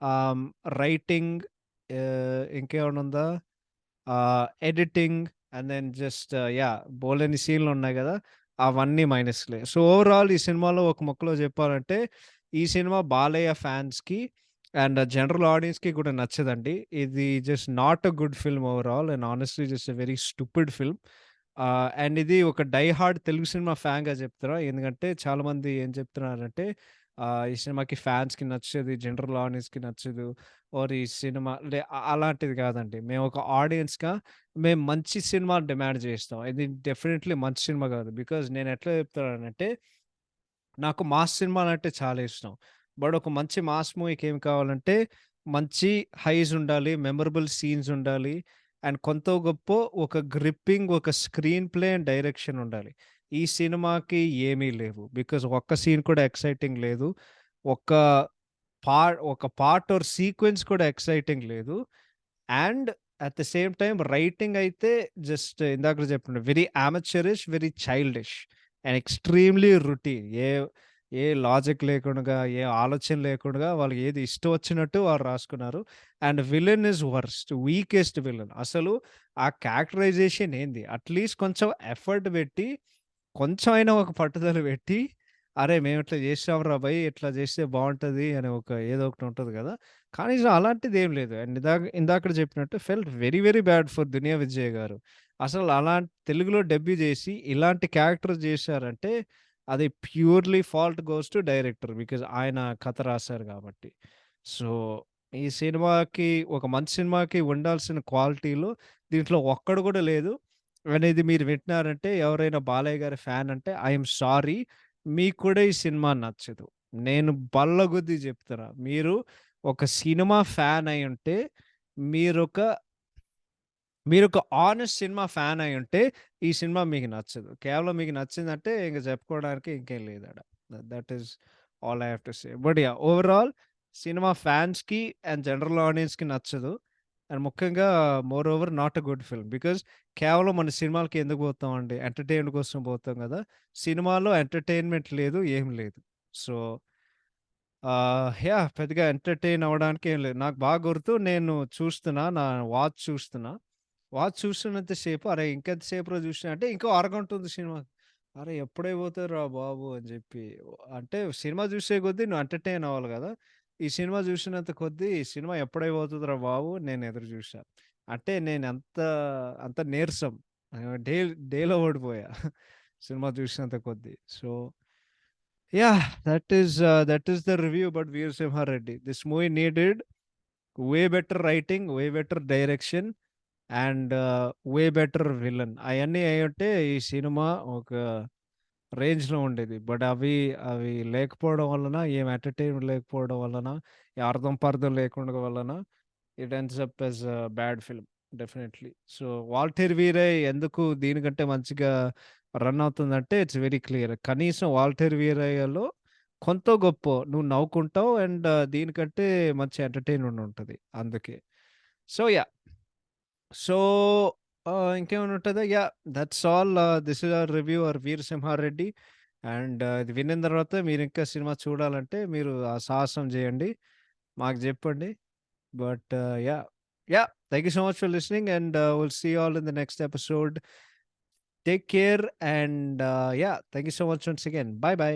ah, writing ఇంకేమన్నా ఉందా? Editing and then just yeah! బోలెడన్ని సీన్‌లున్నాయి గదా! అవన్నీ మైనస్‌లే. సో, ఓవరాల్ ఈ సినిమాలో ఒక ముక్కలో చెప్పాలంటే, ఈ సినిమా బాలయ్య ఫ్యాన్స్‌కి అండ్ జనరల్ ఆడియన్స్‌కి కూడా నచ్చదండి. ఇది just not a good film overall and honestly just a very stupid film. And ఇది ఒక డై హార్డ్ తెలుగు సినిమా ఫ్యాన్‌గా చెప్తున్నా. ఎందుకంటే చాలామంది ఏం చెప్తున్నారంటే, ఈ సినిమాకి ఫ్యాన్స్‌కి నచ్చదు, జనరల్ ఆడియన్స్‌కి నచ్చదు. ఓర్ ఈ సినిమా అలాంటిది కాదండి. మేము ఒక ఆడియన్స్‌గా మేము మంచి సినిమా డిమాండ్ చేస్తాం. ఇది డెఫినైట్‌లీ మంచి సినిమా కాదు. బికాజ్ నేను ఎట్లా చెప్తున్నానంటే నాకు మాస్ సినిమాలంటే చాలా ఇష్టం. బట్ ఒక మంచి మాస్ మూవీకి ఏం కావాలంటే, మంచి హైస్ ఉండాలి, మెమరబుల్ సీన్స్ ఉండాలి. అండ్ కొంతో గొప్పో ఒక గ్రిప్పింగ్, ఒక స్క్రీన్ ప్లే అండ్ డైరెక్షన్ ఉండాలి. ఈ సినిమాకి ఏమీ లేవు. బికాజ్ ఒక్క సీన్ కూడా ఎక్సైటింగ్ లేదు. ఒక ఒక పార్ట్ ఆర్ సీక్వెన్స్ కూడా ఎక్సైటింగ్ లేదు. And at the same time writing అయితే జస్ట్ ఇందాక చెప్పిన very amateurish, very childish and extremely routine. ఏ లాజిక్ లేకుండగా, ఏ ఆలోచన లేకుండగా వాళ్ళకి ఏది ఇష్టం వచ్చినట్టు వాళ్ళు రాసుకున్నారు. And villain is worst. Weakest villain. అసలు ఆ క్యారెక్టరైజేషన్ ఏంది? అట్‌లీస్ట్ కొంచెం ఎఫర్ట్ పెట్టి కొంచెం అయినా ఒక పట్టుదల పెట్టి, అరే! మేమిట్లా చేసాంరా భయ్! ఇట్లా చేస్తే బావుంటది అని ఏదో ఒకటి ఉంటది గదా! కనీసం అలాంటిదేం లేదు. అండ్ ఇందాకడ చెప్పినట్టు felt very, very bad for 'దునియా విజయ్' గారు. అసలు తెలుగులో డబ్బి జేసి ఇలాంటి క్యారెక్టర్ జేశారంటే, అది purely fault goes to director. Because ఆయన కథ రాసారు గాబట్టి. సో, ఈ సినిమాకి ఒక మంచి సినిమాకి ఉండాల్సిన క్వాలిటీలు దీంట్లో ఒక్కడు గూడా లేదు. అనేది మీరు వింటున్నారంటే ఎవరైనా బాలయ్య గారి ఫ్యాన్ అంటే ఐ యామ్ సారీ. మీకు కూడా ఈ సినిమా నచ్చదు. నేను బల్లగుద్ది జెప్తున్నా. మీరు ఒక సినిమా ఫ్యాన్ అయ్యుంటే మీరొక మీరొక హానెస్ట్ సినిమా ఫ్యాన్ అయ్యుంటే ఈ సినిమా మీకు నచ్చదు. కేవలం మీకు నచ్చిందంటే ఇంక చెప్పుకోవడానికి ఇంకేం లేదాడ. That is all I have to say. But yeah! Overall cinema ఫ్యాన్స్‌కి అండ్ జనరల్ ఆడియన్స్‌కి నచ్చదు. అండ్ ముఖ్యంగా more over not a good film. Because కేవలం మన సినిమాలకి ఎందుకు పోతామండి? ఎంటర్‌టైన్‌మెంట్ కోసం పోతాం గదా! సినిమాలో ఎంటర్‌టైన్‌మెంట్ లేదు, ఏం లేదు. So, yeah! పెద్దగా ఎంటర్‌టైన్ అవ్వడానికి ఏం లేదు. నాకు బాగా గుర్తు, నేను చూస్తున్నా, నా వాచ్ చూస్తున్నా. వాచ్ చూస్తున్నంత సేపు అరే! ఇంకెంత సేపురా చూసినా అంటే ఇంకో అరగంట ఉంది సినిమా. అరే! ఎప్పుడైపోతదిరా బాబు అని జెప్పి. అంటే సినిమా చూసే కొద్దీ నువ్వు ఎంటర్‌టైన్ అవ్వాలి గదా! ఈ సినిమా చూసినంత కొద్దీ ఈ సినిమా ఎప్పుడైపోతదిరా బాబు నేను ఎదురు చూసా. అంటే నేనెంత అంత నీరసం. డే డేలో ఓడిపోయా సినిమా చూసినంత కొద్దీ. So, yeah! that is the review about Veer Simha Reddy. This movie needed way better writing, way better direction and way better villain. అయన్నీ అయ్యుంటే ఈ సినిమా ఒక రేంజ్‌లో ఉండేది. బట్ అవి లేకపోవడం వలన, ఏం ఎంటర్‌టైన్‌మెంట్ లేకపోవడం వలన, ఈ అర్థం పర్థం లేకుండా వలన it ends up as a bad film definitely. So, 'Waltair Veerayya' ఎందుకు దీనికంటే మంచిగా రన్ అవుతుందంటే ఇట్స్ వెరీ క్లియర్. కనీసం 'వాల్తేరు వీరయ్యలో' కొంతో గొప్పో నువ్వు నవ్వుకుంటావు అండ్ దీనికంటే మంచి ఎంటర్‌టైన్‌మెంట్ ఉంటది అందుకే. So, yeah! సో, ఇంకేమైనా ఉంటదా? Yeah! That's all. This is our review are 'Veera Simha Reddy'. And ఇది వినిన తర్వాత మీరింకా సినిమా చూడాలంటే మీరు ఆ సాహసం జేయండి. మాకు జెప్పండి. But yeah! Yeah! Thank you so much for listening and will see you all in the next episode. Take care and yeah! Thank you so much once again. Bye by.